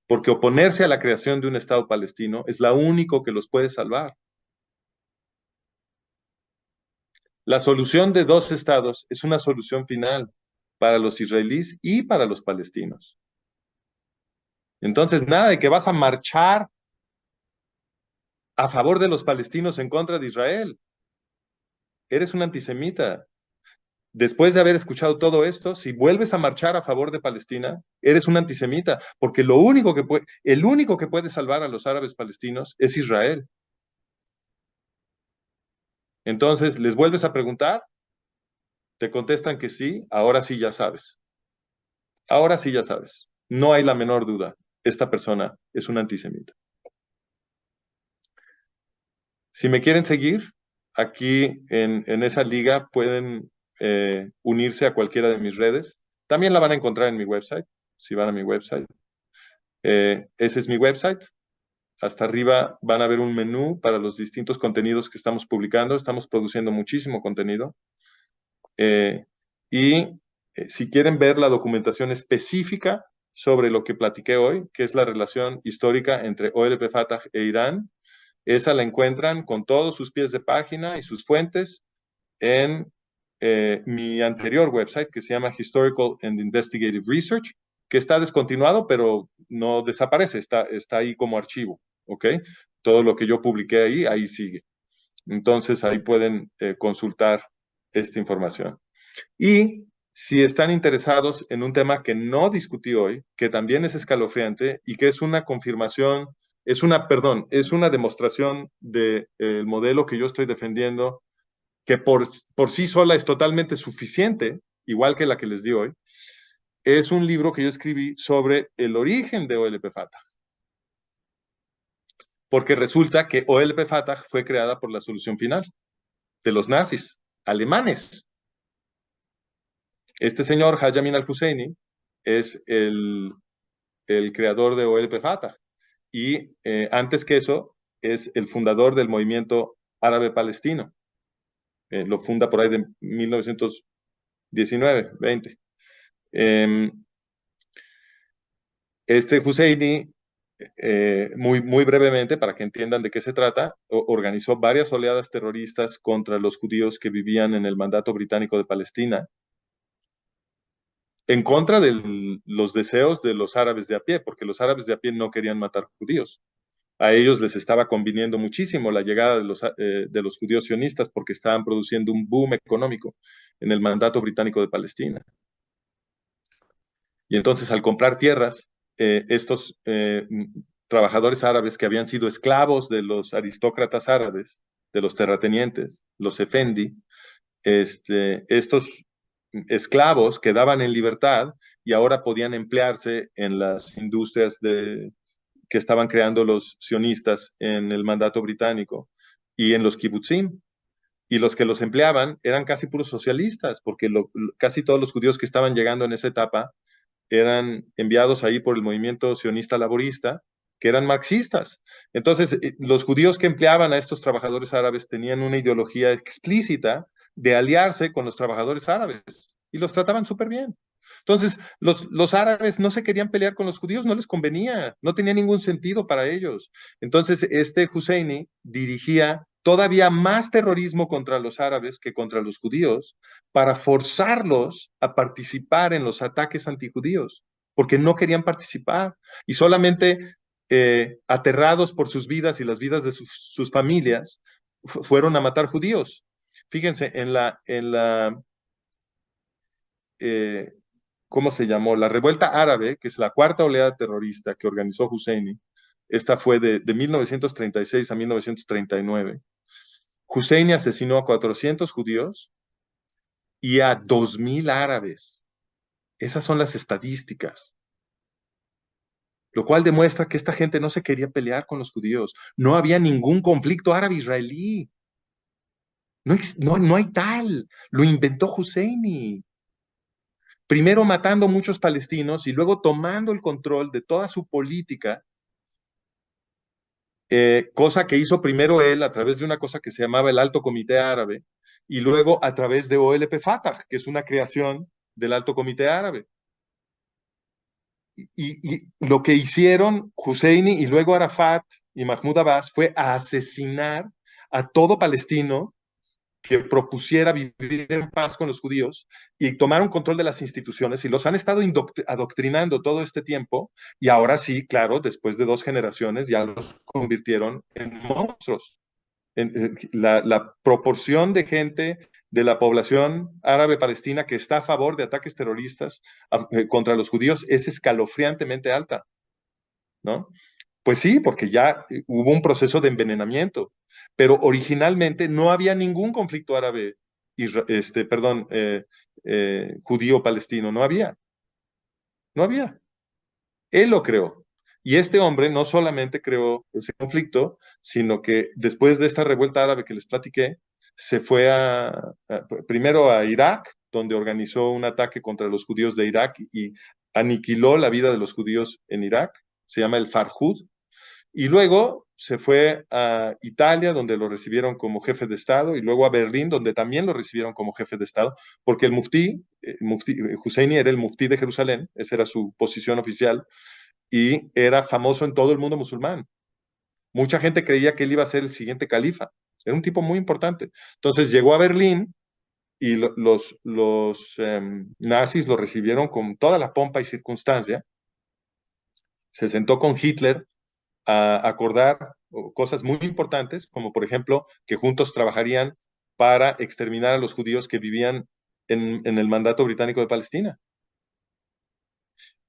Porque oponerse a la creación de un Estado palestino es lo único que los puede salvar. La solución de 2 estados es una solución final para los israelíes y para los palestinos. Entonces, nada de que vas a marchar a favor de los palestinos en contra de Israel. Eres un antisemita. Después de haber escuchado todo esto, si vuelves a marchar a favor de Palestina, eres un antisemita, porque el único que puede salvar a los árabes palestinos es Israel. Entonces, les vuelves a preguntar, te contestan que sí, ahora sí ya sabes. Ahora sí ya sabes. No hay la menor duda. Esta persona es un antisemita. Si me quieren seguir, aquí en esa liga pueden unirse a cualquiera de mis redes. También la van a encontrar en mi website, si van a mi website. Ese es mi website. Hasta arriba van a ver un menú para los distintos contenidos que estamos publicando. Estamos produciendo muchísimo contenido. Si quieren ver la documentación específica sobre lo que platiqué hoy, que es la relación histórica entre OLP Fatah e Irán, esa la encuentran con todos sus pies de página y sus fuentes en mi anterior website, que se llama Historical and Investigative Research, que está descontinuado, pero no desaparece, está ahí como archivo, ¿ok? Todo lo que yo publiqué ahí sigue. Entonces, ahí pueden consultar esta información. Y si están interesados en un tema que no discutí hoy, que también es escalofriante y que es una confirmación, es una demostración del modelo que yo estoy defendiendo, que por sí sola es totalmente suficiente, igual que la que les di hoy, es un libro que yo escribí sobre el origen de OLP Fatah. Porque resulta que OLP Fatah fue creada por la solución final de los nazis alemanes. Este señor, Haj Amin al-Husseini, es el creador de OLP Fatah. Y antes que eso, es el fundador del movimiento árabe palestino. Lo funda por ahí de 1919, 20. Este Husseini, muy brevemente, para que entiendan de qué se trata, organizó varias oleadas terroristas contra los judíos que vivían en el mandato británico de Palestina, en contra de los deseos de los árabes de a pie, porque los árabes de a pie no querían matar judíos. A ellos les estaba conviniendo muchísimo la llegada de los judíos sionistas porque estaban produciendo un boom económico en el mandato británico de Palestina. Y entonces, al comprar tierras, estos trabajadores árabes que habían sido esclavos de los aristócratas árabes, de los terratenientes, los efendi, estos esclavos quedaban en libertad y ahora podían emplearse en las industrias que estaban creando los sionistas en el mandato británico y en los kibutzim. Y los que los empleaban eran casi puros socialistas, porque casi todos los judíos que estaban llegando en esa etapa eran enviados ahí por el movimiento sionista laborista, que eran marxistas. Entonces, los judíos que empleaban a estos trabajadores árabes tenían una ideología explícita de aliarse con los trabajadores árabes y los trataban súper bien. Entonces, los árabes no se querían pelear con los judíos, no les convenía, no tenía ningún sentido para ellos. Entonces, este Husseini dirigía todavía más terrorismo contra los árabes que contra los judíos para forzarlos a participar en los ataques antijudíos, porque no querían participar y solamente aterrados por sus vidas y las vidas de sus familias, fueron a matar judíos. Fíjense, ¿cómo se llamó? La revuelta árabe, que es la cuarta oleada terrorista que organizó Husseini. Esta fue de 1936 a 1939. Husseini asesinó a 400 judíos y a 2,000 árabes. Esas son las estadísticas. Lo cual demuestra que esta gente no se quería pelear con los judíos. No había ningún conflicto árabe-israelí. No hay tal. Lo inventó Husseini. Primero matando muchos palestinos y luego tomando el control de toda su política, cosa que hizo primero él a través de una cosa que se llamaba el Alto Comité Árabe y luego a través de OLP Fatah, que es una creación del Alto Comité Árabe. Y lo que hicieron Husseini y luego Arafat y Mahmoud Abbas fue asesinar a todo palestino que propusiera vivir en paz con los judíos y tomaron control de las instituciones y los han estado adoctrinando todo este tiempo y ahora sí, claro, después de 2 generaciones ya los convirtieron en monstruos. La proporción de gente de la población árabe palestina que está a favor de ataques terroristas contra los judíos es escalofriantemente alta, ¿no? Pues sí, porque ya hubo un proceso de envenenamiento, pero originalmente no había ningún conflicto árabe, judío-palestino, no había. Él lo creó. Y este hombre no solamente creó ese conflicto, sino que después de esta revuelta árabe que les platiqué, se fue primero a Irak, donde organizó un ataque contra los judíos de Irak y aniquiló la vida de los judíos en Irak. Se llama el Farhud. Y luego se fue a Italia, donde lo recibieron como jefe de Estado, y luego a Berlín, donde también lo recibieron como jefe de Estado, porque el muftí Husseini era el muftí de Jerusalén, esa era su posición oficial, y era famoso en todo el mundo musulmán. Mucha gente creía que él iba a ser el siguiente califa. Era un tipo muy importante. Entonces llegó a Berlín y los nazis lo recibieron con toda la pompa y circunstancia. Se sentó con Hitler a acordar cosas muy importantes, como por ejemplo que juntos trabajarían para exterminar a los judíos que vivían en el mandato británico de Palestina.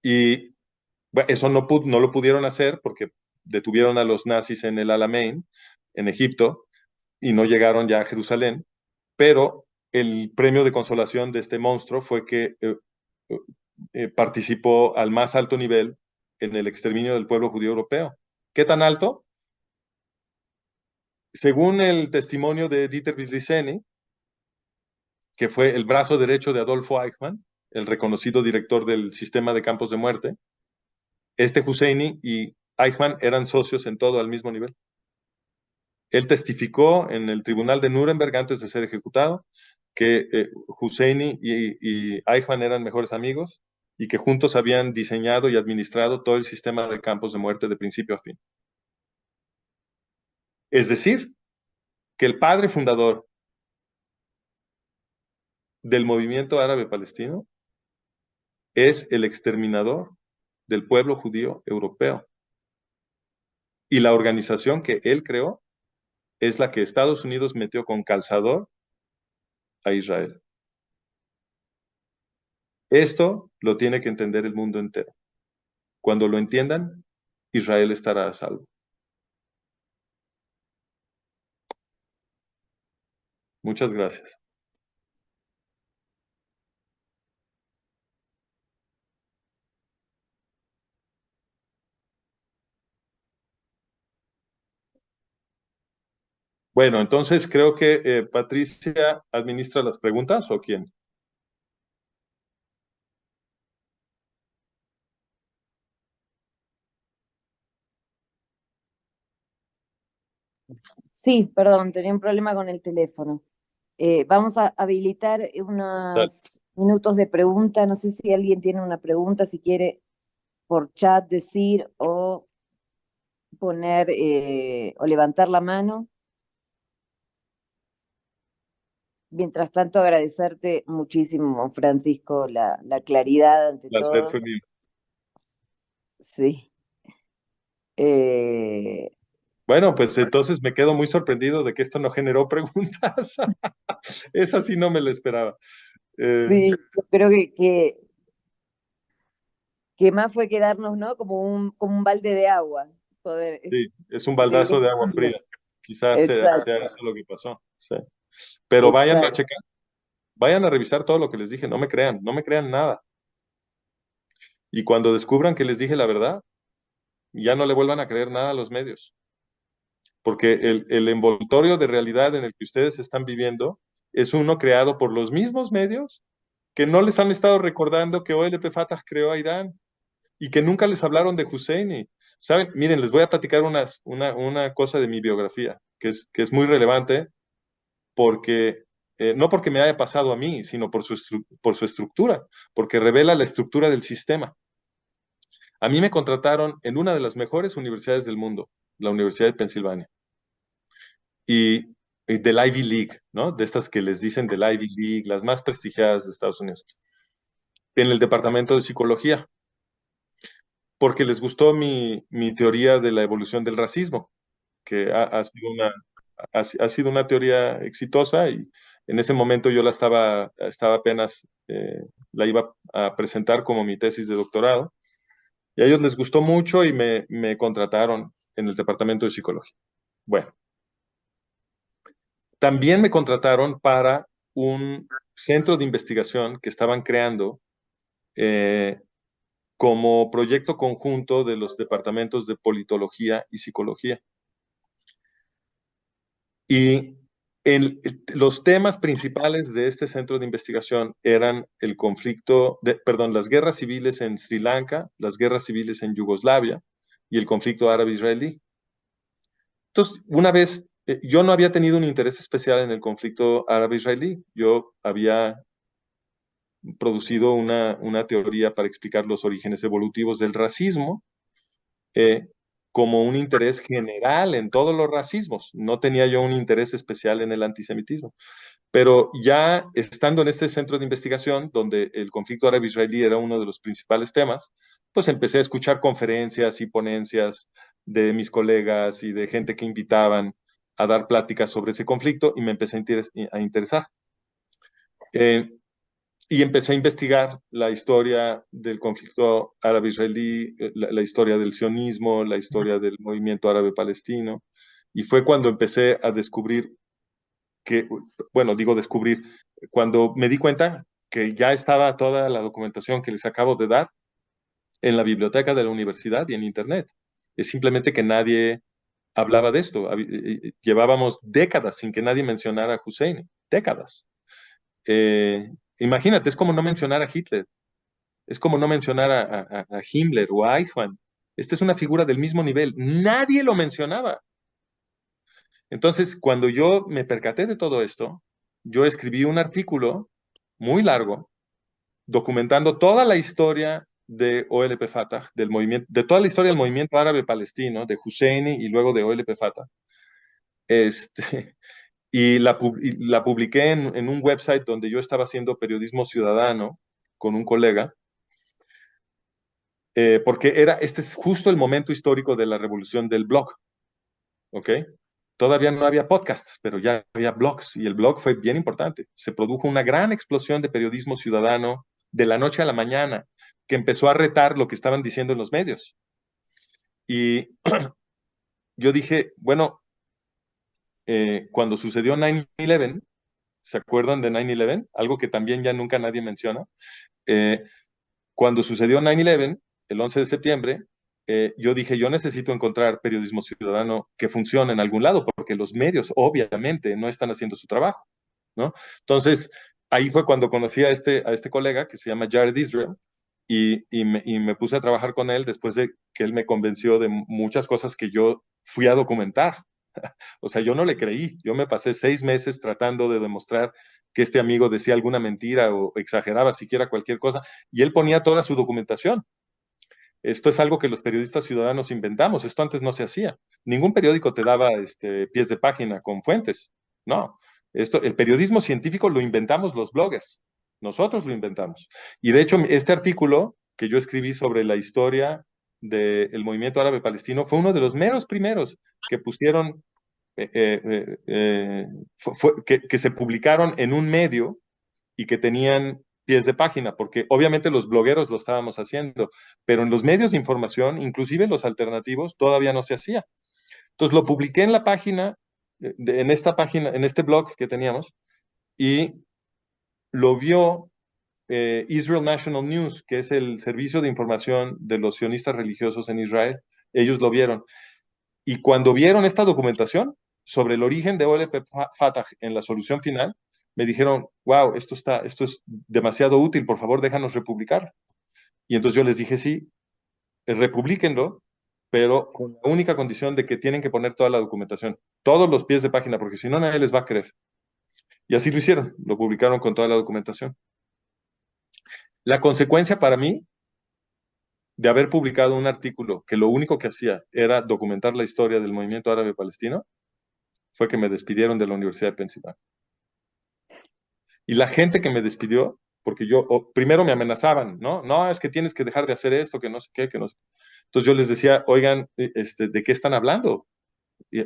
Y bueno, eso no lo pudieron hacer porque detuvieron a los nazis en el Alamein, en Egipto, y no llegaron ya a Jerusalén, pero el premio de consolación de este monstruo fue que participó al más alto nivel en el exterminio del pueblo judío europeo. ¿Qué tan alto? Según el testimonio de Dieter Wisliceni, que fue el brazo derecho de Adolfo Eichmann, el reconocido director del sistema de campos de muerte, este Husseini y Eichmann eran socios en todo al mismo nivel. Él testificó en el tribunal de Nuremberg antes de ser ejecutado que Husseini y Eichmann eran mejores amigos y que juntos habían diseñado y administrado todo el sistema de campos de muerte de principio a fin. Es decir, que el padre fundador del movimiento árabe palestino es el exterminador del pueblo judío europeo. Y la organización que él creó es la que Estados Unidos metió con calzador a Israel. Esto lo tiene que entender el mundo entero. Cuando lo entiendan, Israel estará a salvo. Muchas gracias. Bueno, entonces creo que Patricia administra las preguntas, ¿o quién? Sí, perdón, tenía un problema con el teléfono. Vamos a habilitar Dale. unos minutos de pregunta. No sé si alguien tiene una pregunta, si quiere por chat decir o poner o levantar la mano. Mientras tanto, agradecerte muchísimo, Francisco, la claridad ante Placer todo. fue mío. Sí. Bueno, pues entonces me quedo muy sorprendido de que esto no generó preguntas. Esa sí no me la esperaba. Sí, yo creo que más fue quedarnos, ¿no? Como un balde de agua. Poder, Sí, es un baldazo de agua fría. Quizás sea exacto, eso lo que pasó. Sí. Pero vayan a exacto. checar, vayan a revisar todo lo que les dije. No me crean nada. Y cuando descubran que les dije la verdad, ya no le vuelvan a creer nada a los medios. Porque el envoltorio de realidad en el que ustedes están viviendo es uno creado por los mismos medios que no les han estado recordando que OLP Fatah creó a Irán y que nunca les hablaron de Husseini. ¿Saben? Miren, les voy a platicar una cosa de mi biografía, que es muy relevante, porque no porque me haya pasado a mí, sino por su estructura, porque revela la estructura del sistema. A mí me contrataron en una de las mejores universidades del mundo, la Universidad de Pensilvania, y del Ivy League, ¿no? De estas que les dicen del Ivy League, las más prestigiadas de Estados Unidos, en el departamento de psicología, porque les gustó mi teoría de la evolución del racismo, que ha sido una teoría exitosa y en ese momento yo estaba apenas, la iba a presentar como mi tesis de doctorado y a ellos les gustó mucho y me contrataron en el departamento de psicología. Bueno, también me contrataron para un centro de investigación que estaban creando como proyecto conjunto de los departamentos de politología y psicología. Y Los temas principales de este centro de investigación eran el conflicto, las guerras civiles en Sri Lanka, las guerras civiles en Yugoslavia y el conflicto árabe-israelí. Entonces, una vez, yo no había tenido un interés especial en el conflicto árabe-israelí. Yo había producido una teoría para explicar los orígenes evolutivos del racismo, como un interés general en todos los racismos. No tenía yo un interés especial en el antisemitismo. Pero ya estando en este centro de investigación, donde el conflicto árabe-israelí era uno de los principales temas, pues empecé a escuchar conferencias y ponencias de mis colegas y de gente que invitaban a dar pláticas sobre ese conflicto y me empecé a interesar. Y empecé a investigar la historia del conflicto árabe-israelí, la historia del sionismo, la historia del movimiento árabe-palestino. Y fue cuando empecé a descubrir bueno, digo descubrir, cuando me di cuenta que ya estaba toda la documentación que les acabo de dar en la biblioteca de la universidad y en internet. Es simplemente que nadie hablaba de esto. Llevábamos décadas sin que nadie mencionara a Hussein, décadas. Imagínate, es como no mencionar a Hitler, es como no mencionar a Himmler o a Eichmann. Esta es una figura del mismo nivel. Nadie lo mencionaba. Entonces, cuando yo me percaté de todo esto, yo escribí un artículo muy largo documentando toda la historia de OLP Fatah, del movimiento, de toda la historia del movimiento árabe palestino, de Husseini y luego de OLP Fatah. Y la publiqué en un website donde yo estaba haciendo periodismo ciudadano con un colega, porque este es justo el momento histórico de la revolución del blog, ¿ok? Todavía no había podcasts, pero ya había blogs y el blog fue bien importante. Se produjo una gran explosión de periodismo ciudadano de la noche a la mañana que empezó a retar lo que estaban diciendo en los medios. Y yo dije, bueno, cuando sucedió 9/11, ¿se acuerdan de 9/11? Algo que también ya nunca nadie menciona. Cuando sucedió 9/11, el 11 de septiembre, yo dije, yo necesito encontrar periodismo ciudadano que funcione en algún lado, porque los medios obviamente no están haciendo su trabajo, ¿no? Entonces, ahí fue cuando conocí a este colega que se llama Jared Israel y me puse a trabajar con él después de que él me convenció de muchas cosas que yo fui a documentar. O sea, yo no le creí. Yo me pasé 6 meses tratando de demostrar que este amigo decía alguna mentira o exageraba siquiera cualquier cosa, y él ponía toda su documentación. Esto es algo que los periodistas ciudadanos inventamos. Esto antes no se hacía. Ningún periódico te daba pies de página con fuentes. No. El periodismo científico lo inventamos los bloggers. Nosotros lo inventamos. Y de hecho, este artículo que yo escribí sobre la historia del movimiento árabe palestino fue uno de los meros primeros que pusieron, que se publicaron en un medio y que tenían pies de página, porque obviamente los blogueros lo estábamos haciendo, pero en los medios de información, inclusive los alternativos, todavía no se hacía. Entonces lo publiqué en la página, en esta página, en este blog que teníamos, y lo vio Israel National News, que es el servicio de información de los sionistas religiosos en Israel. Ellos lo vieron. Y cuando vieron esta documentación sobre el origen de OLP Fatah en la solución final, me dijeron, wow, esto es demasiado útil, por favor déjanos republicar. Y entonces yo les dije, sí, republiquenlo, pero con la única condición de que tienen que poner toda la documentación, todos los pies de página, porque si no nadie les va a creer. Y así lo hicieron, lo publicaron con toda la documentación. La consecuencia para mí de haber publicado un artículo que lo único que hacía era documentar la historia del movimiento árabe palestino fue que me despidieron de la Universidad de Pensilvania. Y la gente que me despidió, porque primero me amenazaban, ¿no? No, es que tienes que dejar de hacer esto, que no sé qué, que no sé. Entonces yo les decía, oigan, ¿de qué están hablando?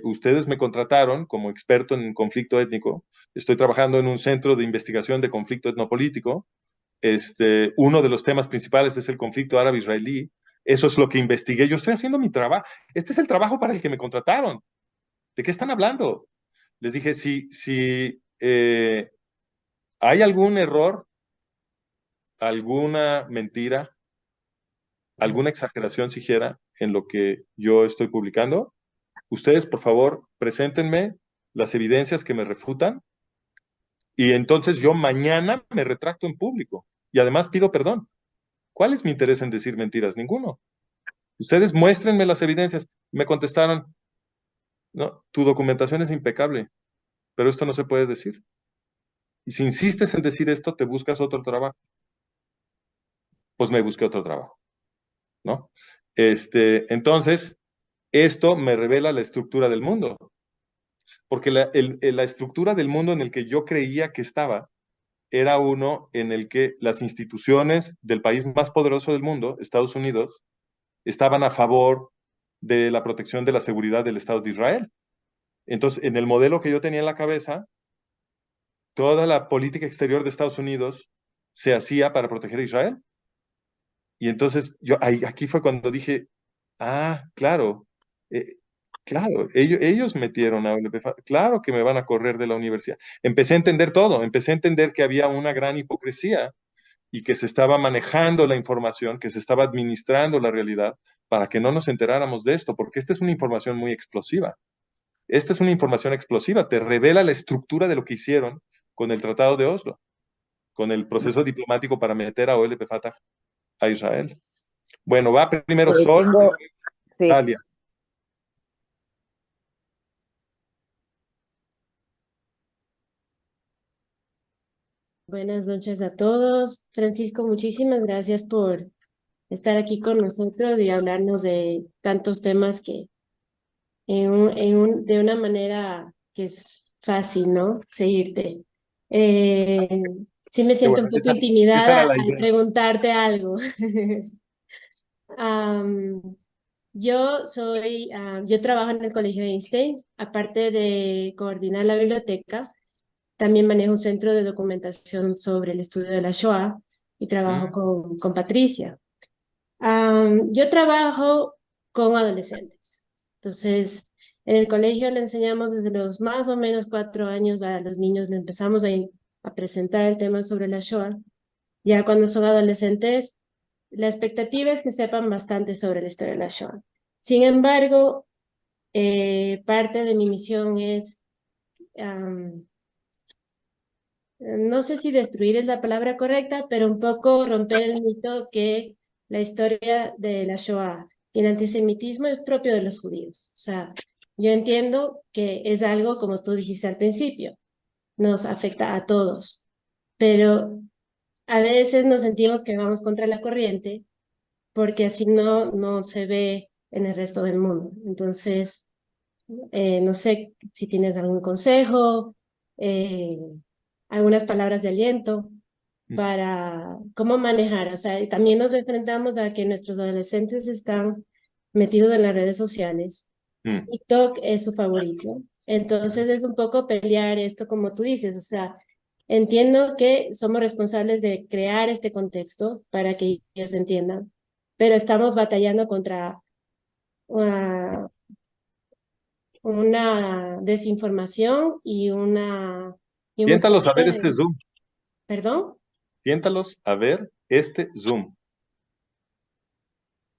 Ustedes me contrataron como experto en conflicto étnico, estoy trabajando en un centro de investigación de conflicto etnopolítico, uno de los temas principales es el conflicto árabe-israelí, eso es lo que investigué, yo estoy haciendo mi trabajo, este es el trabajo para el que me contrataron, ¿de qué están hablando? Les dije, si hay algún error, alguna mentira, alguna exageración siquiera en lo que yo estoy publicando, ustedes por favor preséntenme las evidencias que me refutan, y entonces yo mañana me retracto en público y además pido perdón. ¿Cuál es mi interés en decir mentiras? Ninguno. Ustedes muéstrenme las evidencias. Me contestaron, no, tu documentación es impecable, pero esto no se puede decir. Y si insistes en decir esto, te buscas otro trabajo. Pues me busqué otro trabajo, ¿no? Entonces, esto me revela la estructura del mundo, porque la estructura del mundo en el que yo creía que estaba era uno en el que las instituciones del país más poderoso del mundo, Estados Unidos, estaban a favor de la protección de la seguridad del Estado de Israel. Entonces, en el modelo que yo tenía en la cabeza, toda la política exterior de Estados Unidos se hacía para proteger a Israel. Y entonces, aquí fue cuando dije, claro, eh, claro, ellos metieron a OLP, claro que me van a correr de la universidad. Empecé a entender todo, empecé a entender que había una gran hipocresía y que se estaba manejando la información, que se estaba administrando la realidad para que no nos enteráramos de esto, porque esta es una información muy explosiva. Esta es una información explosiva, te revela la estructura de lo que hicieron con el Tratado de Oslo, con el proceso diplomático para meter a OLP Fatah a Israel. Bueno, va primero Sol, Sí. Dalia. Buenas noches a todos. Francisco, muchísimas gracias por estar aquí con nosotros y hablarnos de tantos temas que de una manera que es fácil, ¿no? Seguirte. Sí me Qué siento bueno, un poco esa era intimidada la al idea. preguntarte algo. Yo trabajo en el Colegio Einstein, aparte de coordinar la biblioteca, también manejo un centro de documentación sobre el estudio de la Shoah y trabajo con Patricia. Yo trabajo con adolescentes. Entonces, en el colegio le enseñamos desde los más o menos 4 años a los niños, le empezamos a presentar el tema sobre la Shoah. Ya cuando son adolescentes, la expectativa es que sepan bastante sobre la historia de la Shoah. Sin embargo, parte de mi misión es, no sé si destruir es la palabra correcta, pero un poco romper el mito que la historia de la Shoah y el antisemitismo es propio de los judíos. O sea, yo entiendo que es algo, como tú dijiste al principio, nos afecta a todos, pero a veces nos sentimos que vamos contra la corriente porque así no se ve en el resto del mundo. Entonces, no sé si tienes algún consejo, algunas palabras de aliento para cómo manejar. O sea, y también nos enfrentamos a que nuestros adolescentes están metidos en las redes sociales. TikTok es su favorito. Entonces es un poco pelear esto como tú dices. O sea, entiendo que somos responsables de crear este contexto para que ellos entiendan, pero estamos batallando contra una desinformación y y un Siéntalos a movimiento ver este Zoom. ¿Perdón? Siéntalos a ver este Zoom.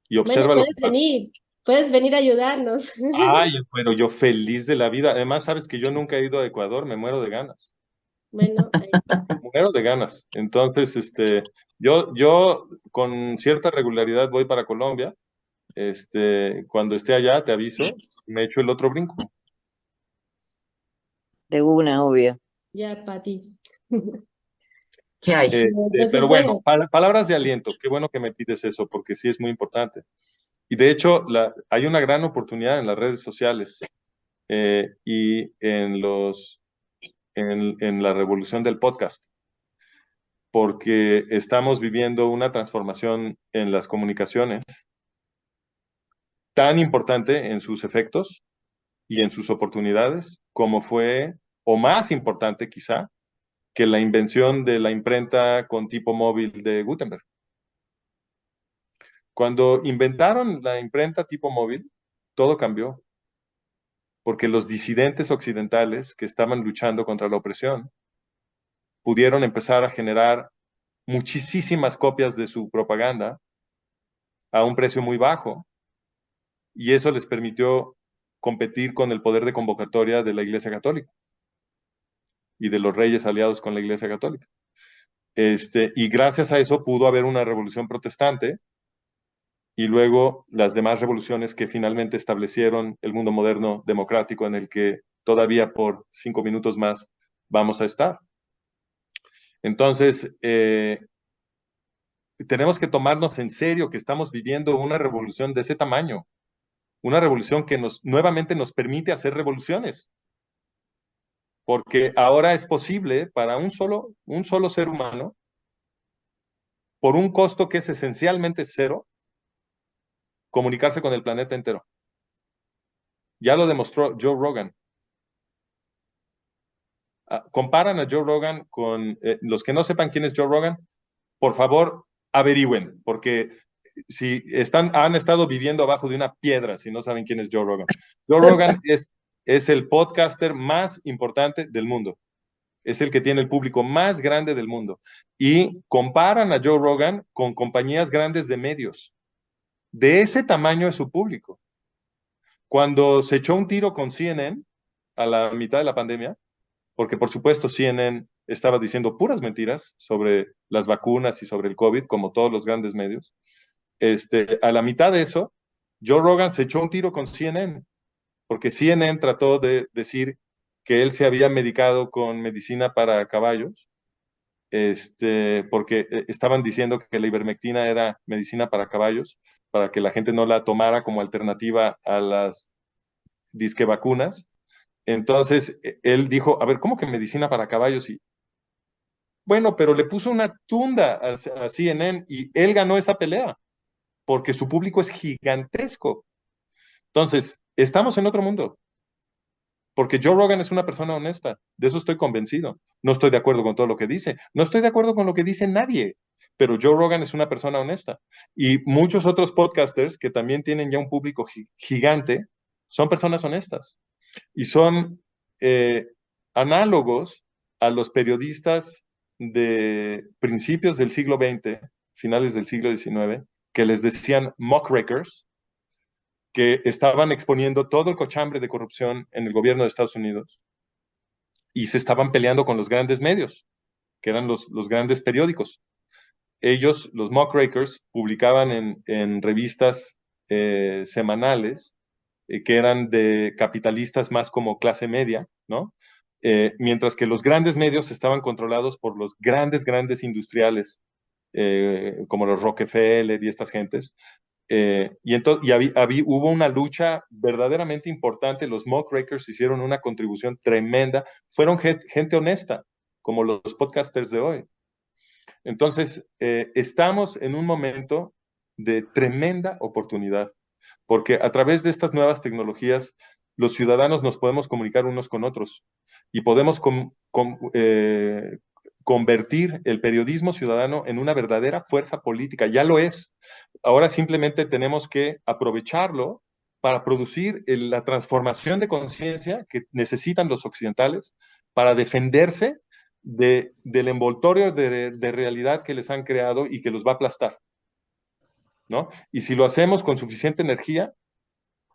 Y Bueno, observa lo que pasa. puedes venir a ayudarnos. Pero yo feliz de la vida. Además, sabes que yo nunca he ido a Ecuador, me muero de ganas. Bueno, ahí está. Me muero de ganas. Entonces, yo con cierta regularidad voy para Colombia. Cuando esté allá, te aviso, me echo el otro brinco. De una, obvio. Ya, Pati. ¿Qué hay? Entonces, Pero bueno, palabras de aliento. Qué bueno que me pides eso, porque sí es muy importante. Y de hecho, hay una gran oportunidad en las redes sociales y en la revolución del podcast, porque estamos viviendo una transformación en las comunicaciones tan importante en sus efectos y en sus oportunidades, como fue, o más importante quizá, que la invención de la imprenta con tipo móvil de Gutenberg. Cuando inventaron la imprenta tipo móvil, todo cambió, porque los disidentes occidentales que estaban luchando contra la opresión pudieron empezar a generar muchísimas copias de su propaganda a un precio muy bajo, y eso les permitió competir con el poder de convocatoria de la Iglesia Católica y de los reyes aliados con la Iglesia Católica. Y gracias a eso pudo haber una revolución protestante y luego las demás revoluciones que finalmente establecieron el mundo moderno democrático en el que todavía por 5 minutos más vamos a estar. Entonces, tenemos que tomarnos en serio que estamos viviendo una revolución de ese tamaño, una revolución que nuevamente nos permite hacer revoluciones, porque ahora es posible para un solo ser humano, por un costo que es esencialmente cero, comunicarse con el planeta entero. Ya lo demostró Joe Rogan. Comparan a Joe Rogan con los que no sepan quién es Joe Rogan, por favor, averigüen, porque si han estado viviendo abajo de una piedra si no saben quién es Joe Rogan. Joe Rogan es el podcaster más importante del mundo. Es el que tiene el público más grande del mundo. Y comparan a Joe Rogan con compañías grandes de medios. De ese tamaño es su público. Cuando se echó un tiro con CNN a la mitad de la pandemia, porque por supuesto CNN estaba diciendo puras mentiras sobre las vacunas y sobre el COVID, como todos los grandes medios, a la mitad de eso, Joe Rogan se echó un tiro con CNN, porque CNN trató de decir que él se había medicado con medicina para caballos, porque estaban diciendo que la ivermectina era medicina para caballos, para que la gente no la tomara como alternativa a las disque vacunas. Entonces, él dijo, a ver, ¿cómo que medicina para caballos? Y bueno, pero le puso una tunda a CNN y él ganó esa pelea, porque su público es gigantesco. Entonces, estamos en otro mundo, porque Joe Rogan es una persona honesta, de eso estoy convencido. No estoy de acuerdo con todo lo que dice, no estoy de acuerdo con lo que dice nadie, pero Joe Rogan es una persona honesta. Y muchos otros podcasters que también tienen ya un público gigante, son personas honestas. Y son análogos a los periodistas de principios del siglo XX, finales del siglo XIX, que les decían muckrakers, que estaban exponiendo todo el cochambre de corrupción en el gobierno de Estados Unidos y se estaban peleando con los grandes medios, que eran los grandes periódicos. Ellos, los muckrakers, publicaban en revistas semanales que eran de capitalistas más como clase media, ¿no? Mientras que los grandes medios estaban controlados por los grandes industriales, como los Rockefeller y estas gentes. Hubo una lucha verdaderamente importante. Los muckrakers hicieron una contribución tremenda. Fueron gente honesta, como los podcasters de hoy. Entonces, estamos en un momento de tremenda oportunidad, porque a través de estas nuevas tecnologías, los ciudadanos nos podemos comunicar unos con otros y podemos convertir el periodismo ciudadano en una verdadera fuerza política. Ya lo es. Ahora simplemente tenemos que aprovecharlo para producir la transformación de conciencia que necesitan los occidentales para defenderse del envoltorio de realidad que les han creado y que los va a aplastar, ¿no? Y si lo hacemos con suficiente energía,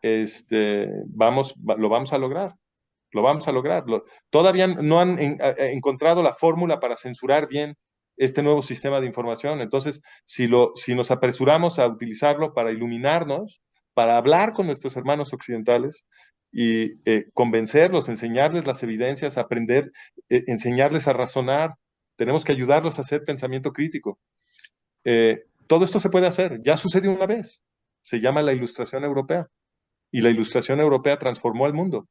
lo vamos a lograr. Lo vamos a lograr. Todavía no han encontrado la fórmula para censurar bien este nuevo sistema de información. Entonces, si nos apresuramos a utilizarlo para iluminarnos, para hablar con nuestros hermanos occidentales y convencerlos, enseñarles las evidencias, aprender, enseñarles a razonar, tenemos que ayudarlos a hacer pensamiento crítico. Todo esto se puede hacer. Ya sucedió una vez. Se llama la Ilustración Europea. Y la Ilustración Europea transformó al mundo.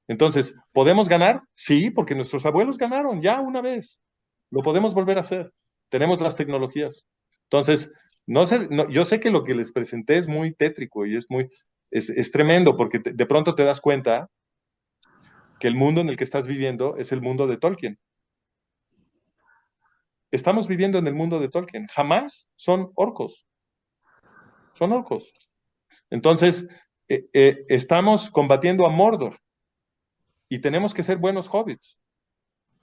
Entonces, ¿podemos ganar? Sí, porque nuestros abuelos ganaron ya una vez. Lo podemos volver a hacer. Tenemos las tecnologías. Entonces, yo sé que lo que les presenté es muy tétrico y es tremendo, porque de pronto te das cuenta que el mundo en el que estás viviendo es el mundo de Tolkien. Estamos viviendo en el mundo de Tolkien. Jamás son orcos. Son orcos. Entonces, estamos combatiendo a Mordor. Y tenemos que ser buenos hobbits.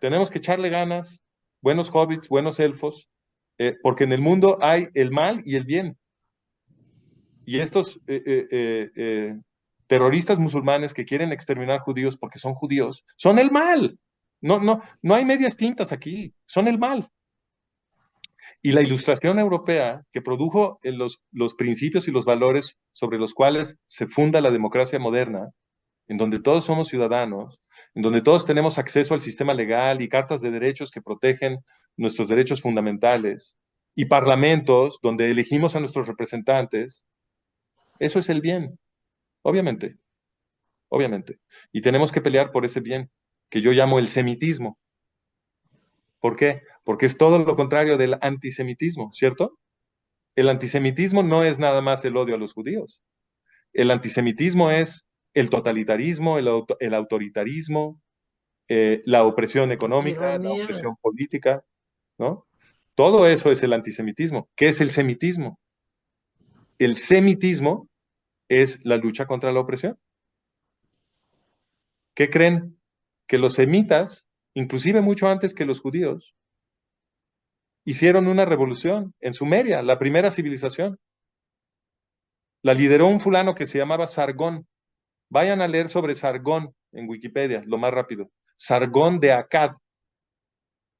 Tenemos que echarle ganas, buenos hobbits, buenos elfos, porque en el mundo hay el mal y el bien. Y estos terroristas musulmanes que quieren exterminar judíos porque son judíos, son el mal. No hay medias tintas aquí, son el mal. Y la Ilustración europea, que produjo los principios y los valores sobre los cuales se funda la democracia moderna, en donde todos somos ciudadanos, en donde todos tenemos acceso al sistema legal y cartas de derechos que protegen nuestros derechos fundamentales, y parlamentos donde elegimos a nuestros representantes, eso es el bien, obviamente, obviamente. Y tenemos que pelear por ese bien, que yo llamo el semitismo. ¿Por qué? Porque es todo lo contrario del antisemitismo, ¿cierto? El antisemitismo no es nada más el odio a los judíos. El antisemitismo es el totalitarismo, el autoritarismo, la opresión económica, la Ironía. opresión política, ¿no? Todo eso es el antisemitismo. ¿Qué es el semitismo? El semitismo es la lucha contra la opresión. ¿Qué creen? Que los semitas, inclusive mucho antes que los judíos, hicieron una revolución en Sumeria, la primera civilización. La lideró un fulano que se llamaba Sargón. Vayan a leer sobre Sargón en Wikipedia, lo más rápido. Sargón de Akkad.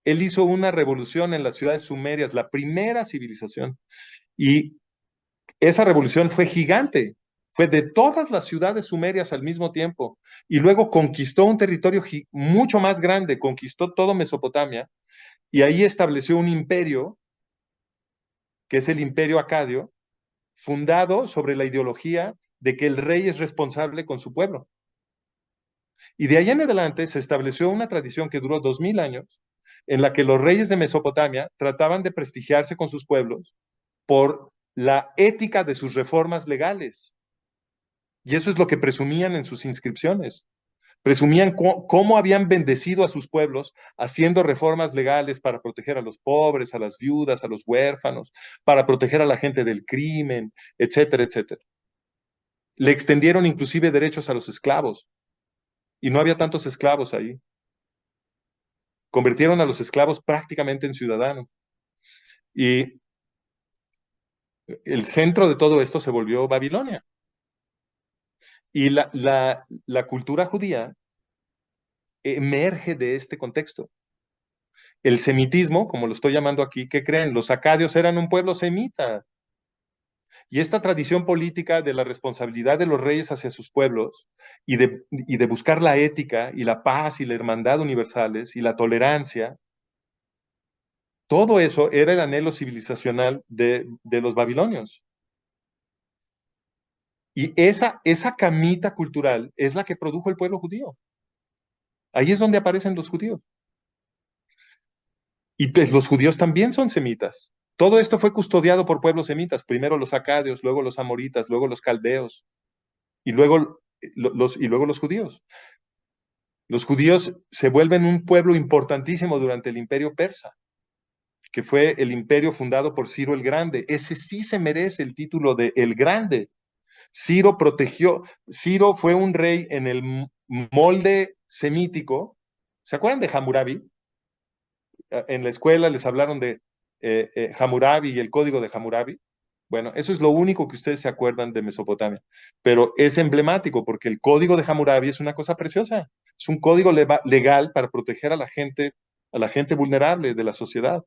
Él hizo una revolución en las ciudades sumerias, la primera civilización. Y esa revolución fue gigante. Fue de todas las ciudades sumerias al mismo tiempo. Y luego conquistó un territorio mucho más grande, conquistó todo Mesopotamia. Y ahí estableció un imperio, que es el imperio acadio, fundado sobre la ideología de que el rey es responsable con su pueblo. Y de ahí en adelante se estableció una tradición que duró 2000 años, en la que los reyes de Mesopotamia trataban de prestigiarse con sus pueblos por la ética de sus reformas legales. Y eso es lo que presumían en sus inscripciones. Presumían cómo habían bendecido a sus pueblos haciendo reformas legales para proteger a los pobres, a las viudas, a los huérfanos, para proteger a la gente del crimen, etcétera, etcétera. Le extendieron inclusive derechos a los esclavos. Y no había tantos esclavos ahí. Convirtieron a los esclavos prácticamente en ciudadanos. Y el centro de todo esto se volvió Babilonia. Y la cultura judía emerge de este contexto. El semitismo, como lo estoy llamando aquí, ¿qué creen? Los acadios eran un pueblo semita. Y esta tradición política de la responsabilidad de los reyes hacia sus pueblos y de buscar la ética y la paz y la hermandad universales y la tolerancia, todo eso era el anhelo civilizacional de los babilonios. Y esa camita cultural es la que produjo el pueblo judío. Ahí es donde aparecen los judíos. Y pues los judíos también son semitas. Todo esto fue custodiado por pueblos semitas. Primero los acadios, luego los amoritas, luego los caldeos, y luego los judíos. Los judíos se vuelven un pueblo importantísimo durante el imperio persa, que fue el imperio fundado por Ciro el Grande. Ese sí se merece el título de el Grande. Ciro fue un rey en el molde semítico. ¿Se acuerdan de Hammurabi? En la escuela les hablaron de Hammurabi y el código de Hammurabi. Bueno, eso es lo único que ustedes se acuerdan de Mesopotamia. Pero es emblemático porque el código de Hammurabi es una cosa preciosa. Es un código legal para proteger a la gente vulnerable de la sociedad.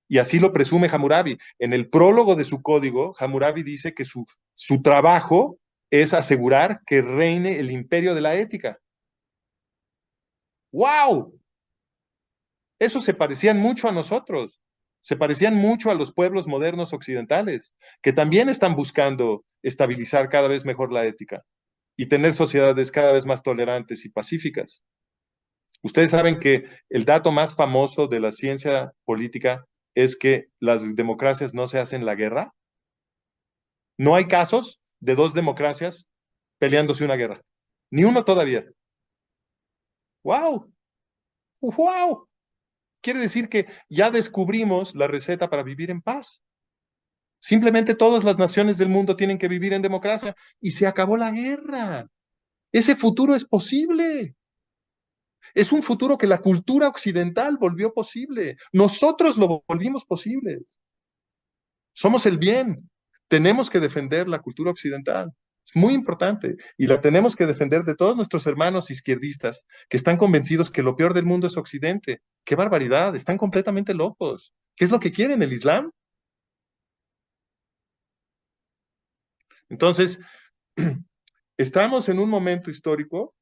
Y así lo presume Hammurabi. En el prólogo de su código, Hammurabi dice que su trabajo es asegurar que reine el imperio de la ética. ¡Wow! Eso se parecían mucho a nosotros. Se parecían mucho a los pueblos modernos occidentales, que también están buscando estabilizar cada vez mejor la ética y tener sociedades cada vez más tolerantes y pacíficas. Ustedes saben que el dato más famoso de la ciencia política es que las democracias no se hacen la guerra. No hay casos de dos democracias peleándose una guerra. Ni uno todavía. ¡Wow! ¡Wow! Quiere decir que ya descubrimos la receta para vivir en paz. Simplemente todas las naciones del mundo tienen que vivir en democracia y se acabó la guerra. Ese futuro es posible. Es un futuro que la cultura occidental volvió posible. Nosotros lo volvimos posible. Somos el bien. Tenemos que defender la cultura occidental. Es muy importante y la tenemos que defender de todos nuestros hermanos izquierdistas que están convencidos que lo peor del mundo es Occidente. ¡Qué barbaridad! Están completamente locos. ¿Qué es lo que quieren, el Islam? Entonces, estamos en un momento histórico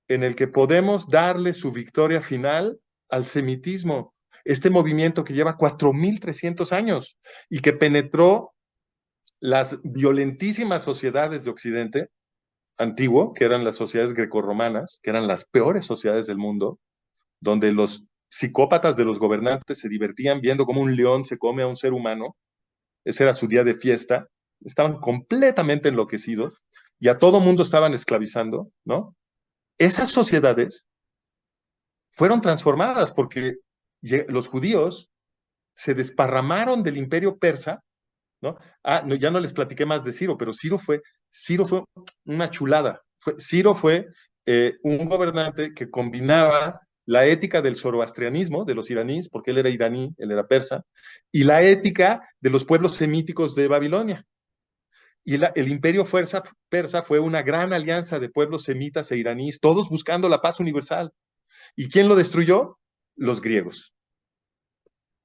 en el que podemos darle su victoria final al semitismo, este movimiento que lleva 4.300 años y que penetró las violentísimas sociedades de Occidente antiguo, que eran las sociedades grecorromanas, que eran las peores sociedades del mundo, donde los psicópatas de los gobernantes se divertían viendo cómo un león se come a un ser humano. Ese era su día de fiesta. Estaban completamente enloquecidos y a todo mundo estaban esclavizando, ¿no? Esas sociedades fueron transformadas porque los judíos se desparramaron del imperio persa, ¿no? No, ya no les platiqué más de Ciro, pero Ciro fue una chulada. Ciro fue un gobernante que combinaba la ética del zoroastrianismo, de los iraníes, porque él era iraní, él era persa, y la ética de los pueblos semíticos de Babilonia. Y el imperio persa fue una gran alianza de pueblos semitas e iraníes, todos buscando la paz universal. ¿Y quién lo destruyó? Los griegos.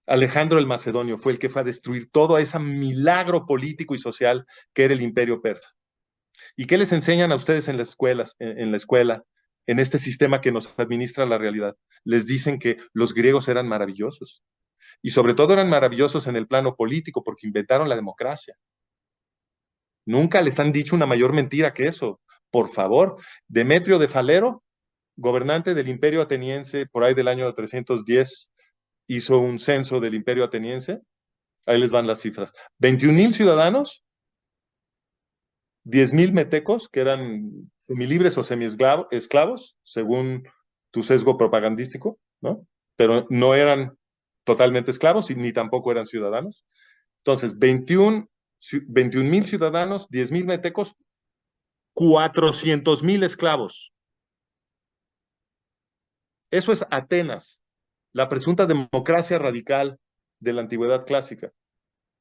Alejandro el Macedonio fue el que fue a destruir todo ese milagro político y social que era el imperio persa. ¿Y qué les enseñan a ustedes en las escuelas, en la escuela, en este sistema que nos administra la realidad? Les dicen que los griegos eran maravillosos. Y sobre todo eran maravillosos en el plano político porque inventaron la democracia. Nunca les han dicho una mayor mentira que eso. Por favor, Demetrio de Falero, gobernante del imperio ateniense por ahí del año 310, hizo un censo del imperio ateniense. Ahí les van las cifras. 21,000 ciudadanos, 10,000 metecos, que eran semilibres o semiesclavos, según tu sesgo propagandístico, ¿no? Pero no eran totalmente esclavos ni tampoco eran ciudadanos. Entonces, 21,000 ciudadanos, 10,000 metecos, 400,000 esclavos. Eso es Atenas, la presunta democracia radical de la antigüedad clásica.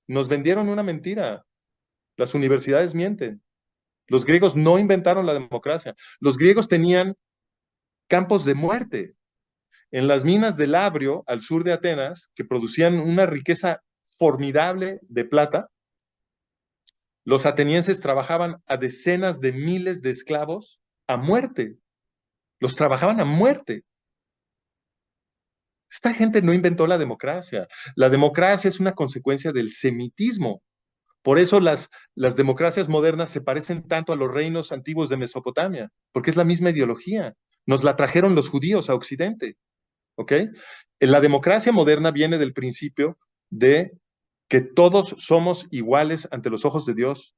Nos vendieron una mentira. Las universidades mienten. Los griegos no inventaron la democracia. Los griegos tenían campos de muerte en las minas de Labrio, al sur de Atenas, que producían una riqueza formidable de plata. Los atenienses trabajaban a decenas de miles de esclavos a muerte. Los trabajaban a muerte. Esta gente no inventó la democracia. La democracia es una consecuencia del semitismo. Por eso las democracias modernas se parecen tanto a los reinos antiguos de Mesopotamia, porque es la misma ideología. Nos la trajeron los judíos a Occidente. ¿Ok? La democracia moderna viene del principio de que todos somos iguales ante los ojos de Dios,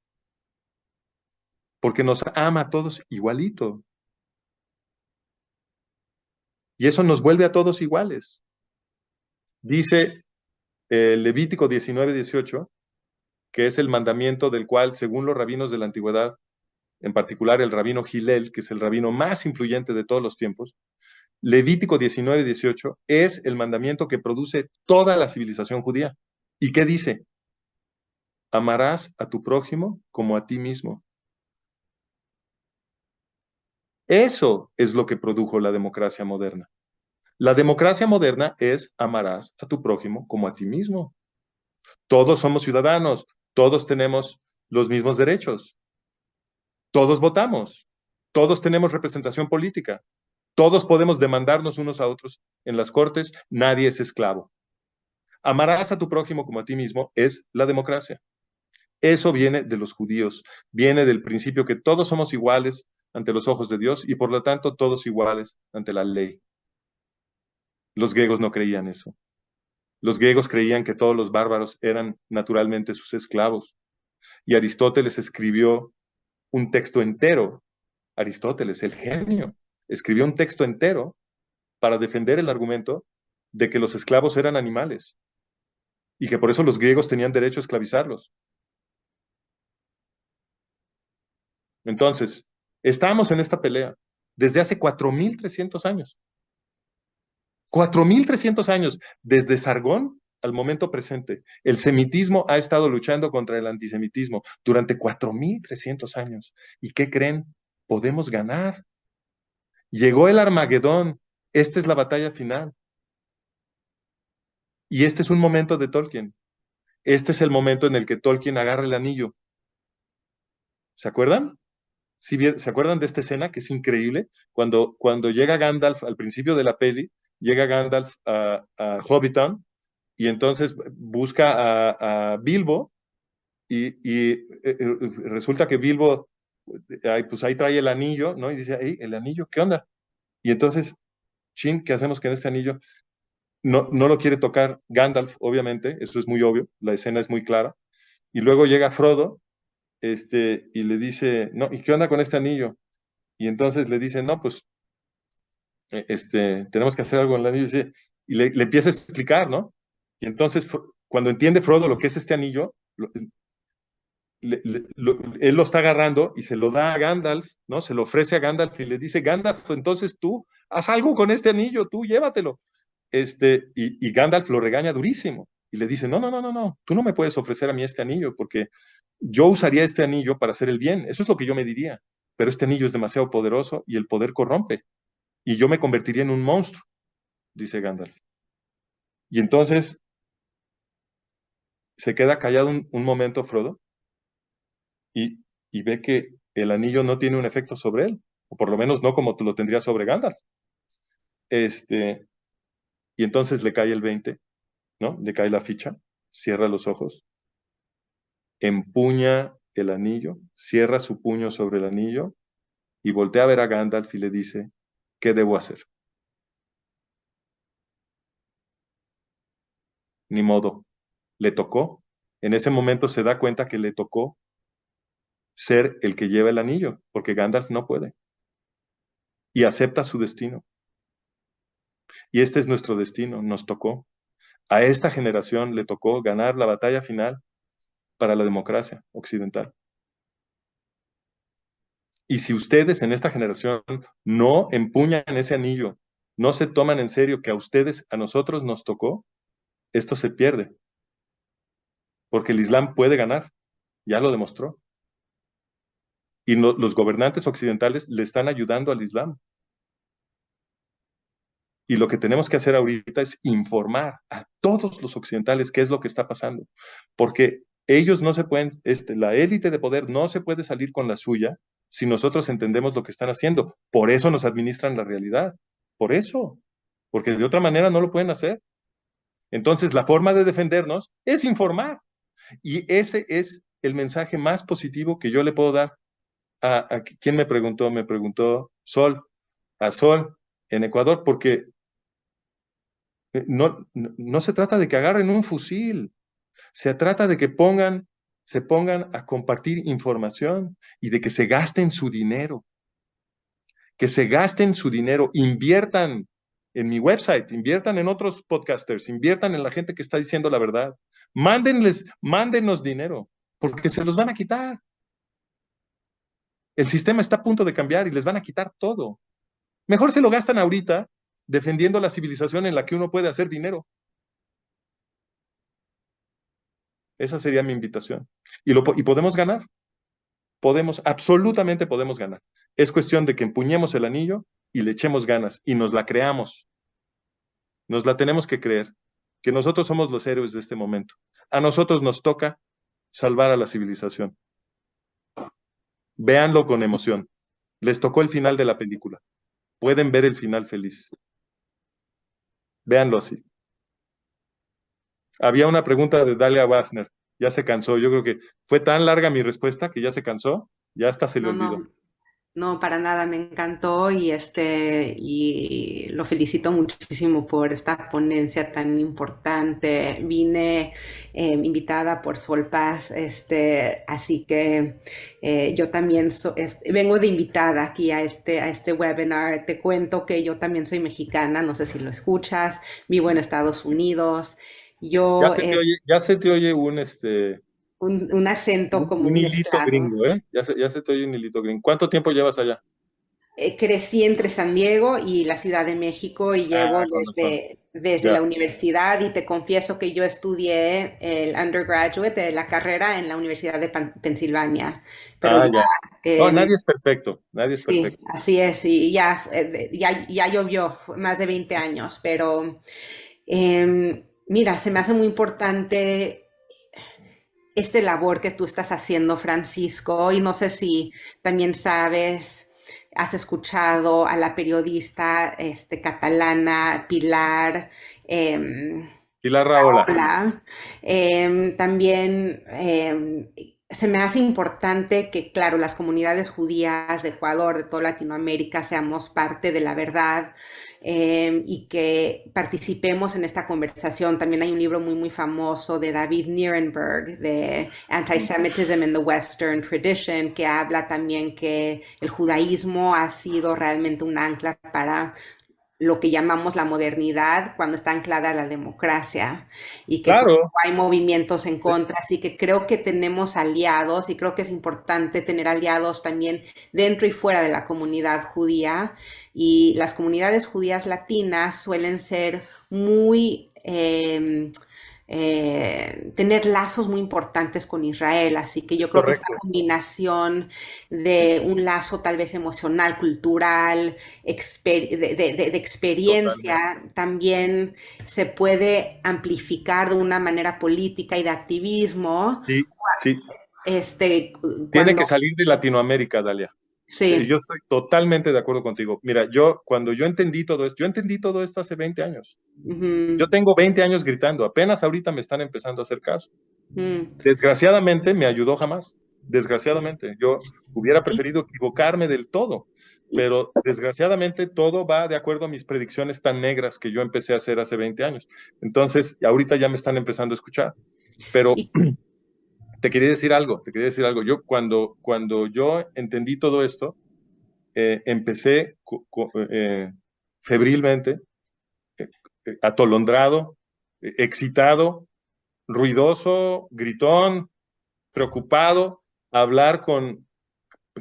porque nos ama a todos igualito. Y eso nos vuelve a todos iguales. Dice Levítico 19:18, que es el mandamiento del cual, según los rabinos de la antigüedad, en particular el rabino Hillel, que es el rabino más influyente de todos los tiempos, Levítico 19:18 es el mandamiento que produce toda la civilización judía. ¿Y qué dice? Amarás a tu prójimo como a ti mismo. Eso es lo que produjo la democracia moderna. La democracia moderna es amarás a tu prójimo como a ti mismo. Todos somos ciudadanos, todos tenemos los mismos derechos, todos votamos, todos tenemos representación política, todos podemos demandarnos unos a otros en las cortes, nadie es esclavo. Amarás a tu prójimo como a ti mismo es la democracia. Eso viene de los judíos, viene del principio que todos somos iguales ante los ojos de Dios y por lo tanto todos iguales ante la ley. Los griegos no creían eso. Los griegos creían que todos los bárbaros eran naturalmente sus esclavos. Y Aristóteles escribió un texto entero. Aristóteles, el genio, escribió un texto entero para defender el argumento de que los esclavos eran animales y que por eso los griegos tenían derecho a esclavizarlos. Entonces, estamos en esta pelea desde hace 4.300 años. 4.300 años, desde Sargón al momento presente. El semitismo ha estado luchando contra el antisemitismo durante 4.300 años. ¿Y qué creen? Podemos ganar. Llegó el Armagedón. Esta es la batalla final. Y este es un momento de Tolkien. Este es el momento en el que Tolkien agarra el anillo. ¿Se acuerdan? ¿Se acuerdan de esta escena que es increíble? Cuando llega Gandalf al principio de la peli, llega Gandalf a Hobbiton y entonces busca a Bilbo y resulta que Bilbo, pues ahí trae el anillo, ¿no? Y dice, hey, el anillo, ¿qué onda? Y entonces, chin, ¿qué hacemos con este anillo? No lo quiere tocar Gandalf, obviamente, eso es muy obvio, la escena es muy clara. Y luego llega Frodo, y le dice, no, ¿y qué onda con este anillo? Y entonces le dice, no, pues, tenemos que hacer algo en el anillo. Y le empieza a explicar, ¿no? Y entonces, cuando entiende Frodo lo que es este anillo, él lo está agarrando y se lo da a Gandalf, ¿no? Se lo ofrece a Gandalf y le dice, Gandalf, entonces tú, haz algo con este anillo, tú llévatelo. Y Gandalf lo regaña durísimo y le dice, no, tú no me puedes ofrecer a mí este anillo porque yo usaría este anillo para hacer el bien, eso es lo que yo me diría, pero este anillo es demasiado poderoso y el poder corrompe y yo me convertiría en un monstruo, dice Gandalf. Y entonces se queda callado un momento Frodo y ve que el anillo no tiene un efecto sobre él, o por lo menos no como tú lo tendrías sobre Gandalf. Y entonces le cae el 20, ¿no? Le cae la ficha, cierra los ojos, empuña el anillo, cierra su puño sobre el anillo y voltea a ver a Gandalf y le dice, ¿qué debo hacer? Ni modo, le tocó. En ese momento se da cuenta que le tocó ser el que lleva el anillo, porque Gandalf no puede. Y acepta su destino. Y este es nuestro destino, nos tocó. A esta generación le tocó ganar la batalla final para la democracia occidental. Y si ustedes en esta generación no empuñan ese anillo, no se toman en serio que a ustedes, a nosotros nos tocó, esto se pierde. Porque el Islam puede ganar, ya lo demostró. Y los gobernantes occidentales le están ayudando al Islam. Y lo que tenemos que hacer ahorita es informar a todos los occidentales qué es lo que está pasando. Porque ellos no se pueden, la élite de poder no se puede salir con la suya si nosotros entendemos lo que están haciendo. Por eso nos administran la realidad. Por eso. Porque de otra manera no lo pueden hacer. Entonces, la forma de defendernos es informar. Y ese es el mensaje más positivo que yo le puedo dar a ¿quién me preguntó? Me preguntó Sol, a Sol en Ecuador, porque no se trata de que agarren un fusil, se trata de que se pongan a compartir información y de que se gasten su dinero, inviertan en mi website, inviertan en otros podcasters, inviertan en la gente que está diciendo la verdad, mándenos dinero, porque se los van a quitar. El sistema está a punto de cambiar y les van a quitar todo. Mejor se lo gastan ahorita defendiendo la civilización en la que uno puede hacer dinero. Esa sería mi invitación. Y podemos ganar. Absolutamente podemos ganar. Es cuestión de que empuñemos el anillo y le echemos ganas y nos la creamos. Nos la tenemos que creer, que nosotros somos los héroes de este momento. A nosotros nos toca salvar a la civilización. Véanlo con emoción. Les tocó el final de la película. Pueden ver el final feliz. Véanlo así. Había una pregunta de Dalia Wassner. Ya se cansó. Yo creo que fue tan larga mi respuesta que ya se cansó. Ya hasta se le olvidó. No, para nada, me encantó y lo felicito muchísimo por esta ponencia tan importante. Vine invitada por Sol Paz, así que yo también vengo de invitada aquí a este webinar. Te cuento que yo también soy mexicana, no sé si lo escuchas, vivo en Estados Unidos. Ya se te oye un acento como un hilito mezclado. gringo, ¿eh? Ya se te oye un hilito gringo. ¿Cuánto tiempo llevas allá? Crecí entre San Diego y la Ciudad de México y llevo Con razón. desde la Ya. universidad, y te confieso que yo estudié el undergraduate de la carrera en la Universidad de Pensilvania, pero ya Ya. No, me nadie es perfecto, nadie es sí, perfecto. así es, y ya llovió, fue más de 20 años, pero mira, se me hace muy importante este labor que tú estás haciendo, Francisco, y no sé si también sabes, has escuchado a la periodista catalana Pilar. em, Pilar Rahola. Hola. También se me hace importante que, claro, las comunidades judías de Ecuador, de toda Latinoamérica, seamos parte de la verdad, y que participemos en esta conversación. También hay un libro muy, muy famoso de David Nirenberg, de Antisemitism in the Western Tradition, que habla también que el judaísmo ha sido realmente un ancla para lo que llamamos la modernidad cuando está anclada la democracia, y que cuando Claro, hay movimientos en contra, así que creo que tenemos aliados, y creo que es importante tener aliados también dentro y fuera de la comunidad judía, y las comunidades judías latinas suelen ser muy tener lazos muy importantes con Israel, así que yo creo que esta correcto. combinación de un lazo tal vez emocional, cultural, de Totalmente. experiencia, también se puede amplificar de una manera política y de activismo, Sí, sí. este, Tiene que cuando, salir de Latinoamérica, Dalia. sí, Yo estoy totalmente de acuerdo contigo. Mira, cuando yo entendí todo esto, yo entendí todo esto hace 20 años. Yo ujú, tengo 20 años gritando, apenas ahorita me están empezando a hacer caso. Desgraciadamente me ayudó jamás. Desgraciadamente, yo hubiera y, preferido equivocarme del todo, y- pero desgraciadamente todo va de acuerdo a mis predicciones tan negras que yo empecé a hacer hace 20 años. Entonces, ahorita ya me están empezando a escuchar. Pero y te quería decir algo, te quería decir algo. Yo cuando yo entendí todo esto, empecé febrilmente, eh, atolondrado, excitado, ruidoso, gritón, preocupado, a hablar con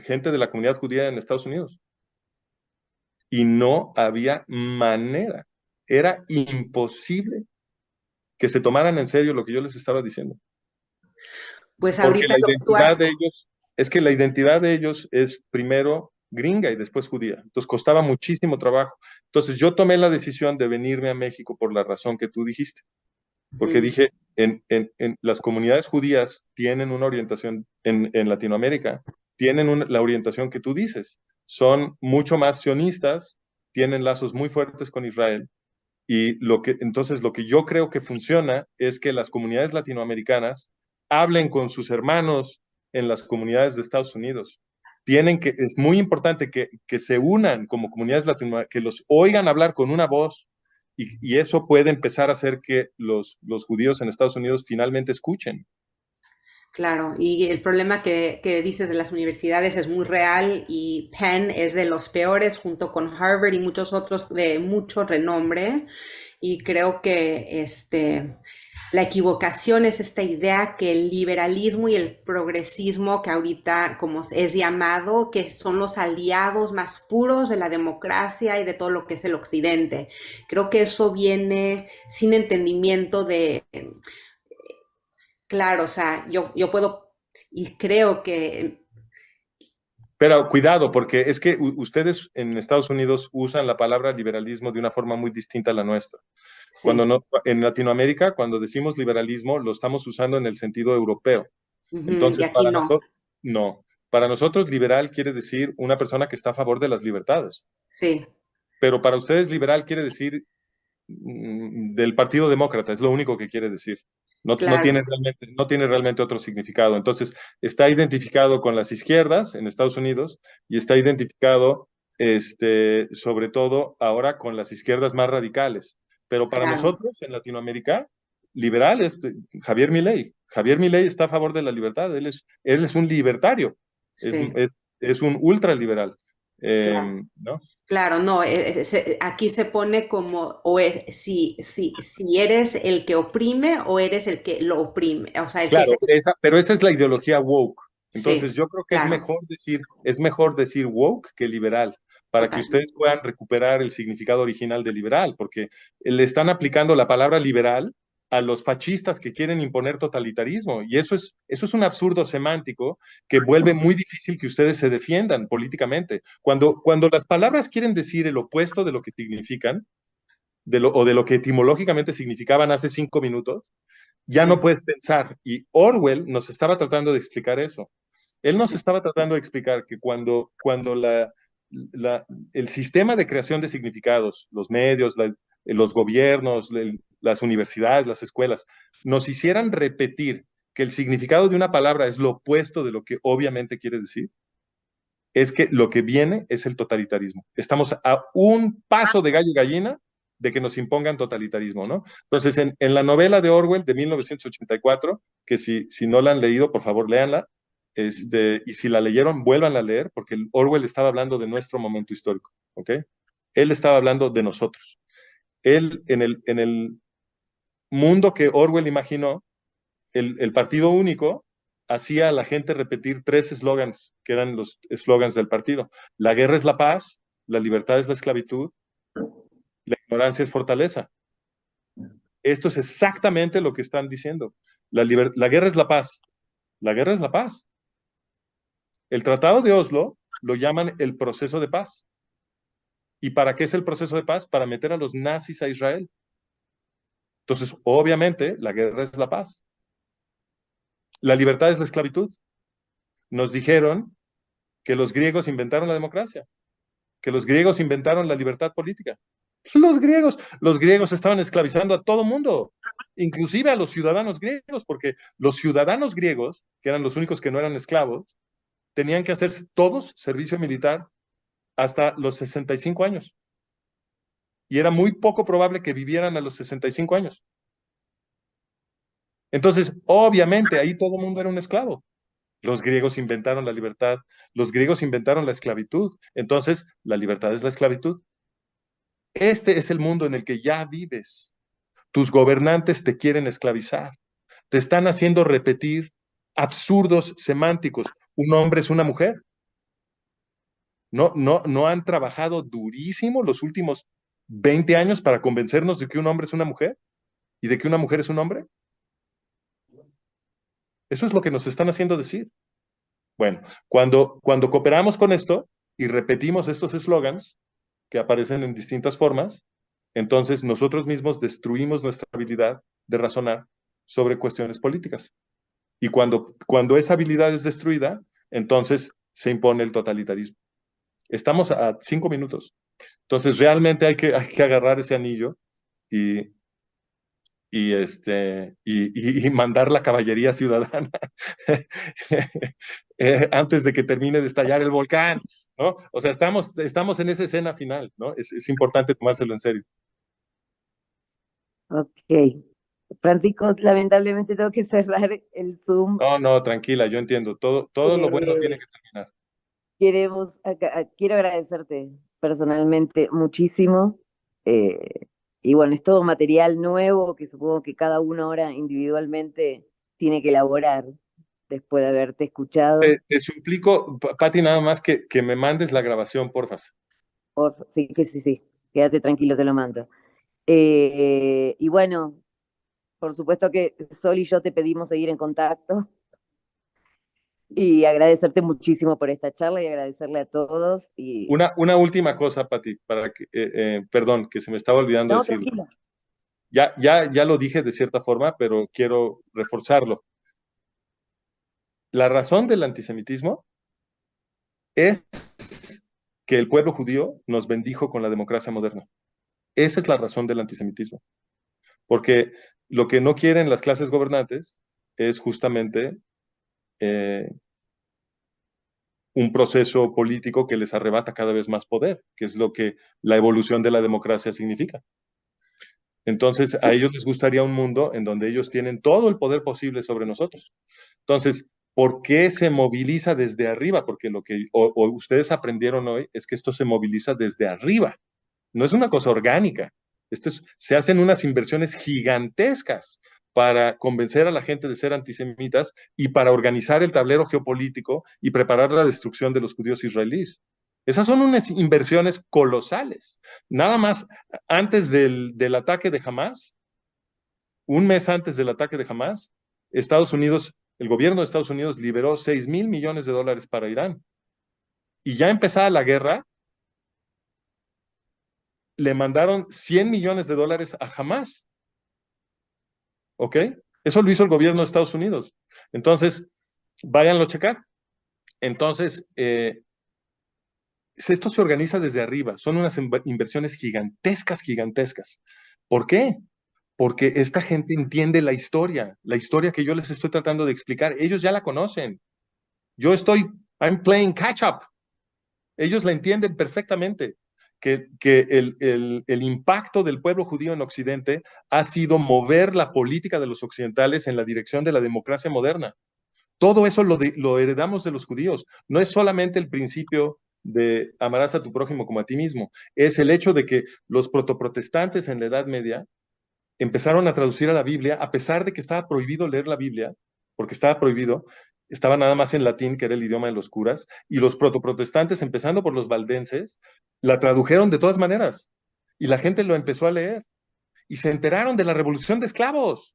gente de la comunidad judía en Estados Unidos. Y no había manera. Era imposible que se tomaran en serio lo que yo les estaba diciendo. pues Porque ahorita la lo que tú identidad has, de ellos, es que la identidad de ellos es primero gringa y después judía. Entonces costaba muchísimo trabajo. Entonces yo tomé la decisión de venirme a México por la razón que tú dijiste. Porque ujú, dije, en las comunidades judías tienen una orientación en Latinoamérica, tienen la orientación que tú dices. Son mucho más sionistas, tienen lazos muy fuertes con Israel. Y entonces lo que yo creo que funciona es que las comunidades latinoamericanas hablen con sus hermanos en las comunidades de Estados Unidos. Es muy importante que se unan como comunidades latinoamericanas, que los oigan hablar con una voz, y eso puede empezar a hacer que los judíos en Estados Unidos finalmente escuchen. claro, y el problema que dices de las universidades es muy real, y Penn es de los peores junto con Harvard y muchos otros de mucho renombre, y creo que la equivocación es esta idea que el liberalismo y el progresismo, que ahorita como es llamado, que son los aliados más puros de la democracia y de todo lo que es el occidente. Creo que eso viene sin entendimiento de, claro, o sea, yo puedo, y creo que Pero cuidado, porque es que ustedes en Estados Unidos usan la palabra liberalismo de una forma muy distinta a la nuestra. sí, En Latinoamérica, cuando decimos liberalismo, lo estamos usando en el sentido europeo. ujú, y Entonces, aquí para no, nosotros, no. Para nosotros, liberal quiere decir una persona que está a favor de las libertades. sí, Pero para ustedes, liberal quiere decir del Partido Demócrata, es lo único que quiere decir. claro, No tiene realmente otro significado. Entonces, está identificado con las izquierdas en Estados Unidos y está identificado, sobre todo ahora, con las izquierdas más radicales. Pero para claro, nosotros en Latinoamérica, liberal es Javier Milei. Javier Milei está a favor de la libertad. Él es un libertario. Es, sí, es un ultraliberal. claro. ¿No? Claro, no, aquí se pone como, si eres el que oprime o eres el que lo oprime, o sea, el que se, Claro, pero esa es la ideología woke. sí, Entonces, yo creo que claro, es mejor decir woke que liberal, para que ustedes puedan recuperar el significado original de liberal, porque le están aplicando la palabra liberal a los fascistas que quieren imponer totalitarismo, y eso es un absurdo semántico que vuelve muy difícil que ustedes se defiendan políticamente. Cuando las palabras quieren decir el opuesto de lo que significan, o de lo que etimológicamente significaban hace 5 minutos, ya no puedes pensar. Y Orwell nos estaba tratando de explicar eso. Él nos estaba tratando de explicar que cuando el sistema de creación de significados, los medios, los gobiernos, las universidades, las escuelas, nos hicieran repetir que el significado de una palabra es lo opuesto de lo que obviamente quiere decir, es que lo que viene es el totalitarismo. Estamos a un paso de gallo y gallina de que nos impongan totalitarismo, ¿no? Entonces, en la novela de Orwell de 1984, que si no la han leído, por favor, léanla, y si la leyeron, vuelvan a leer, porque Orwell estaba hablando de nuestro momento histórico, ¿ok? Él estaba hablando de nosotros. Él, en el mundo que Orwell imaginó, el partido único hacía a la gente repetir 3 eslogans, que eran los eslogans del partido. La guerra es la paz, la libertad es la esclavitud, la ignorancia es fortaleza. Esto es exactamente lo que están diciendo. La guerra es la paz. La guerra es la paz. El Tratado de Oslo lo llaman el proceso de paz. ¿Y para qué es el proceso de paz? Para meter a los nazis a Israel. Entonces, obviamente, la guerra es la paz. La libertad es la esclavitud. Nos dijeron que los griegos inventaron la democracia, que los griegos inventaron la libertad política. Los griegos estaban esclavizando a todo mundo, inclusive a los ciudadanos griegos, porque los ciudadanos griegos, que eran los únicos que no eran esclavos, tenían que hacer todos servicio militar hasta los 65 años. Y era muy poco probable que vivieran a los 65 años. Entonces, obviamente, ahí todo el mundo era un esclavo. Los griegos inventaron la libertad, los griegos inventaron la esclavitud. Entonces, la libertad es la esclavitud. Este es el mundo en el que ya vives. Tus gobernantes te quieren esclavizar. Te están haciendo repetir absurdos semánticos. Un hombre es una mujer. No han trabajado durísimo los últimos 20 años para convencernos de que un hombre es una mujer y de que una mujer es un hombre. Eso es lo que nos están haciendo decir. Bueno, cuando cooperamos con esto y repetimos estos eslogans que aparecen en distintas formas, entonces nosotros mismos destruimos nuestra habilidad de razonar sobre cuestiones políticas. Y cuando esa habilidad es destruida, entonces se impone el totalitarismo. Estamos a 5 minutos. Entonces realmente hay que agarrar ese anillo y mandar la caballería ciudadana antes de que termine de estallar el volcán, ¿no? O sea, estamos en esa escena final, ¿no? Es importante tomárselo en serio. Ok. Francisco, lamentablemente tengo que cerrar el Zoom. No, tranquila, yo entiendo. Todo lo bueno tiene que terminar. Quiero agradecerte personalmente muchísimo. Y bueno, es todo material nuevo que supongo que cada uno ahora individualmente tiene que elaborar después de haberte escuchado. Te suplico, Pati, nada más que me mandes la grabación, porfa. Sí, quédate tranquilo, te lo mando. Y bueno, por supuesto que Sol y yo te pedimos seguir en contacto y agradecerte muchísimo por esta charla y agradecerle a todos. Una última cosa, Pati, perdón, que se me estaba olvidando decirlo. Tranquilo. Ya lo dije de cierta forma, pero quiero reforzarlo. La razón del antisemitismo es que el pueblo judío nos bendijo con la democracia moderna. Esa es la razón del antisemitismo. Porque lo que no quieren las clases gobernantes es justamente un proceso político que les arrebata cada vez más poder, que es lo que la evolución de la democracia significa. Entonces, a ellos les gustaría un mundo en donde ellos tienen todo el poder posible sobre nosotros. Entonces, ¿por qué se moviliza desde arriba? Porque lo que ustedes aprendieron hoy es que esto se moviliza desde arriba. No es una cosa orgánica. Se hacen unas inversiones gigantescas para convencer a la gente de ser antisemitas y para organizar el tablero geopolítico y preparar la destrucción de los judíos israelíes. Esas son unas inversiones colosales. Nada más antes del ataque de Hamás, un mes antes del ataque de Hamás, Estados Unidos, el gobierno de Estados Unidos liberó $6,000 millones para Irán. Y ya empezada la guerra, le mandaron $100 millones a Hamás. ¿Ok? Eso lo hizo el gobierno de Estados Unidos. Entonces, váyanlo a checar. Entonces, esto se organiza desde arriba. Son unas inversiones gigantescas. ¿Por qué? Porque esta gente entiende la historia que yo les estoy tratando de explicar. Ellos ya la conocen. I'm playing catch up. Ellos la entienden perfectamente. Que el impacto del pueblo judío en Occidente ha sido mover la política de los occidentales en la dirección de la democracia moderna. Todo eso lo heredamos de los judíos. No es solamente el principio de amarás a tu prójimo como a ti mismo. Es el hecho de que los protoprotestantes en la Edad Media empezaron a traducir a la Biblia, a pesar de que estaba prohibido leer la Biblia, porque estaba prohibido, estaba nada más en latín, que era el idioma de los curas, y los protoprotestantes, empezando por los valdenses, la tradujeron de todas maneras, y la gente lo empezó a leer, y se enteraron de la revolución de esclavos,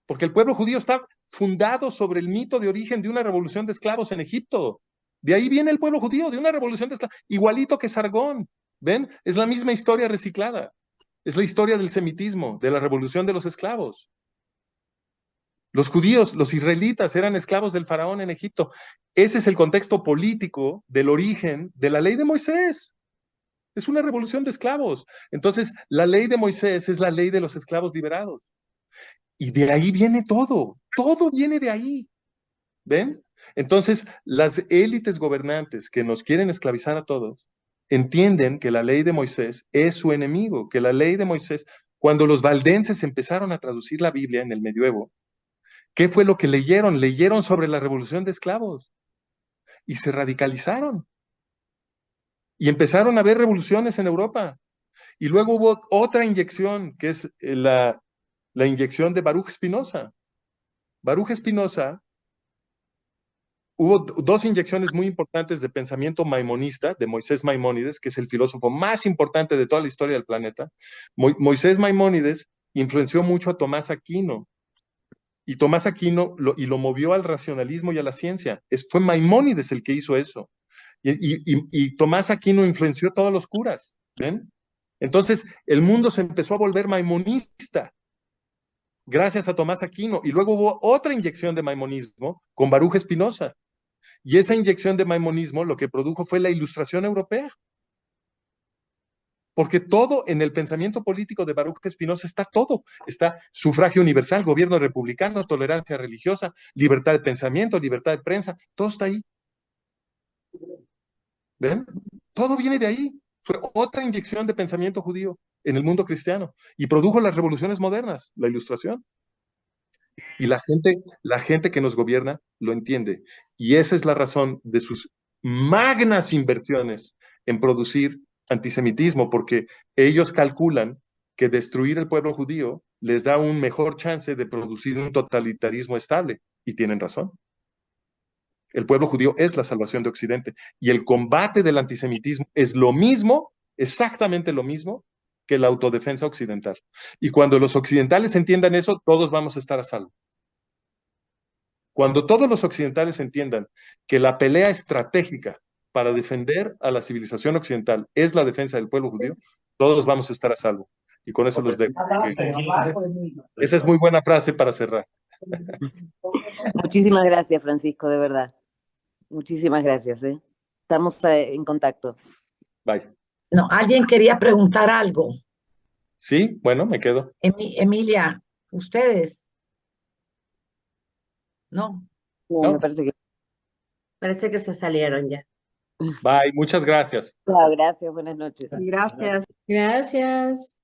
porque el pueblo judío está fundado sobre el mito de origen de una revolución de esclavos en Egipto. De ahí viene el pueblo judío, de una revolución de esclavos, igualito que Sargón. ¿Ven? Es la misma historia reciclada. Es la historia del semitismo, de la revolución de los esclavos. Los judíos, los israelitas, eran esclavos del faraón en Egipto. Ese es el contexto político del origen de la ley de Moisés. Es una revolución de esclavos. Entonces, la ley de Moisés es la ley de los esclavos liberados. Y de ahí viene todo. Todo viene de ahí. ¿Ven? Entonces, las élites gobernantes que nos quieren esclavizar a todos, entienden que la ley de Moisés es su enemigo, que la ley de Moisés, cuando los valdenses empezaron a traducir la Biblia en el medioevo, ¿qué fue lo que leyeron? Leyeron sobre la revolución de esclavos y se radicalizaron. Y empezaron a haber revoluciones en Europa. Y luego hubo otra inyección, que es la inyección de Baruch Spinoza. Baruch Spinoza, hubo dos inyecciones muy importantes de pensamiento maimonista, de Moisés Maimónides, que es el filósofo más importante de toda la historia del planeta. Moisés Maimónides influenció mucho a Tomás Aquino, y Tomás Aquino lo movió al racionalismo y a la ciencia. Fue Maimónides el que hizo eso. Y Tomás Aquino influenció a todos los curas, ¿ven? Entonces, el mundo se empezó a volver maimonista gracias a Tomás Aquino, y luego hubo otra inyección de maimonismo con Baruch Spinoza. Y esa inyección de maimonismo lo que produjo fue la Ilustración europea. Porque todo en el pensamiento político de Baruch Spinoza está todo. Está sufragio universal, gobierno republicano, tolerancia religiosa, libertad de pensamiento, libertad de prensa, todo está ahí. ¿Ven? Todo viene de ahí. Fue otra inyección de pensamiento judío en el mundo cristiano y produjo las revoluciones modernas, la Ilustración. Y la gente que nos gobierna lo entiende. Y esa es la razón de sus magnas inversiones en producir antisemitismo, porque ellos calculan que destruir el pueblo judío les da un mejor chance de producir un totalitarismo estable. Y tienen razón. El pueblo judío es la salvación de Occidente. Y el combate del antisemitismo es lo mismo, exactamente lo mismo, que la autodefensa occidental. Y cuando los occidentales entiendan eso, todos vamos a estar a salvo. Cuando todos los occidentales entiendan que la pelea estratégica para defender a la civilización occidental es la defensa del pueblo judío, todos vamos a estar a salvo. Y con eso los dejo. Esa es muy buena frase para cerrar. Muchísimas gracias, Francisco, de verdad. Muchísimas gracias. Estamos en contacto. Bye. No, alguien quería preguntar algo. Sí, bueno, me quedo. Emilia, ¿ustedes? No. No, me parece que... Parece que se salieron ya. Bye, muchas gracias. Gracias, buenas noches. Gracias. Gracias.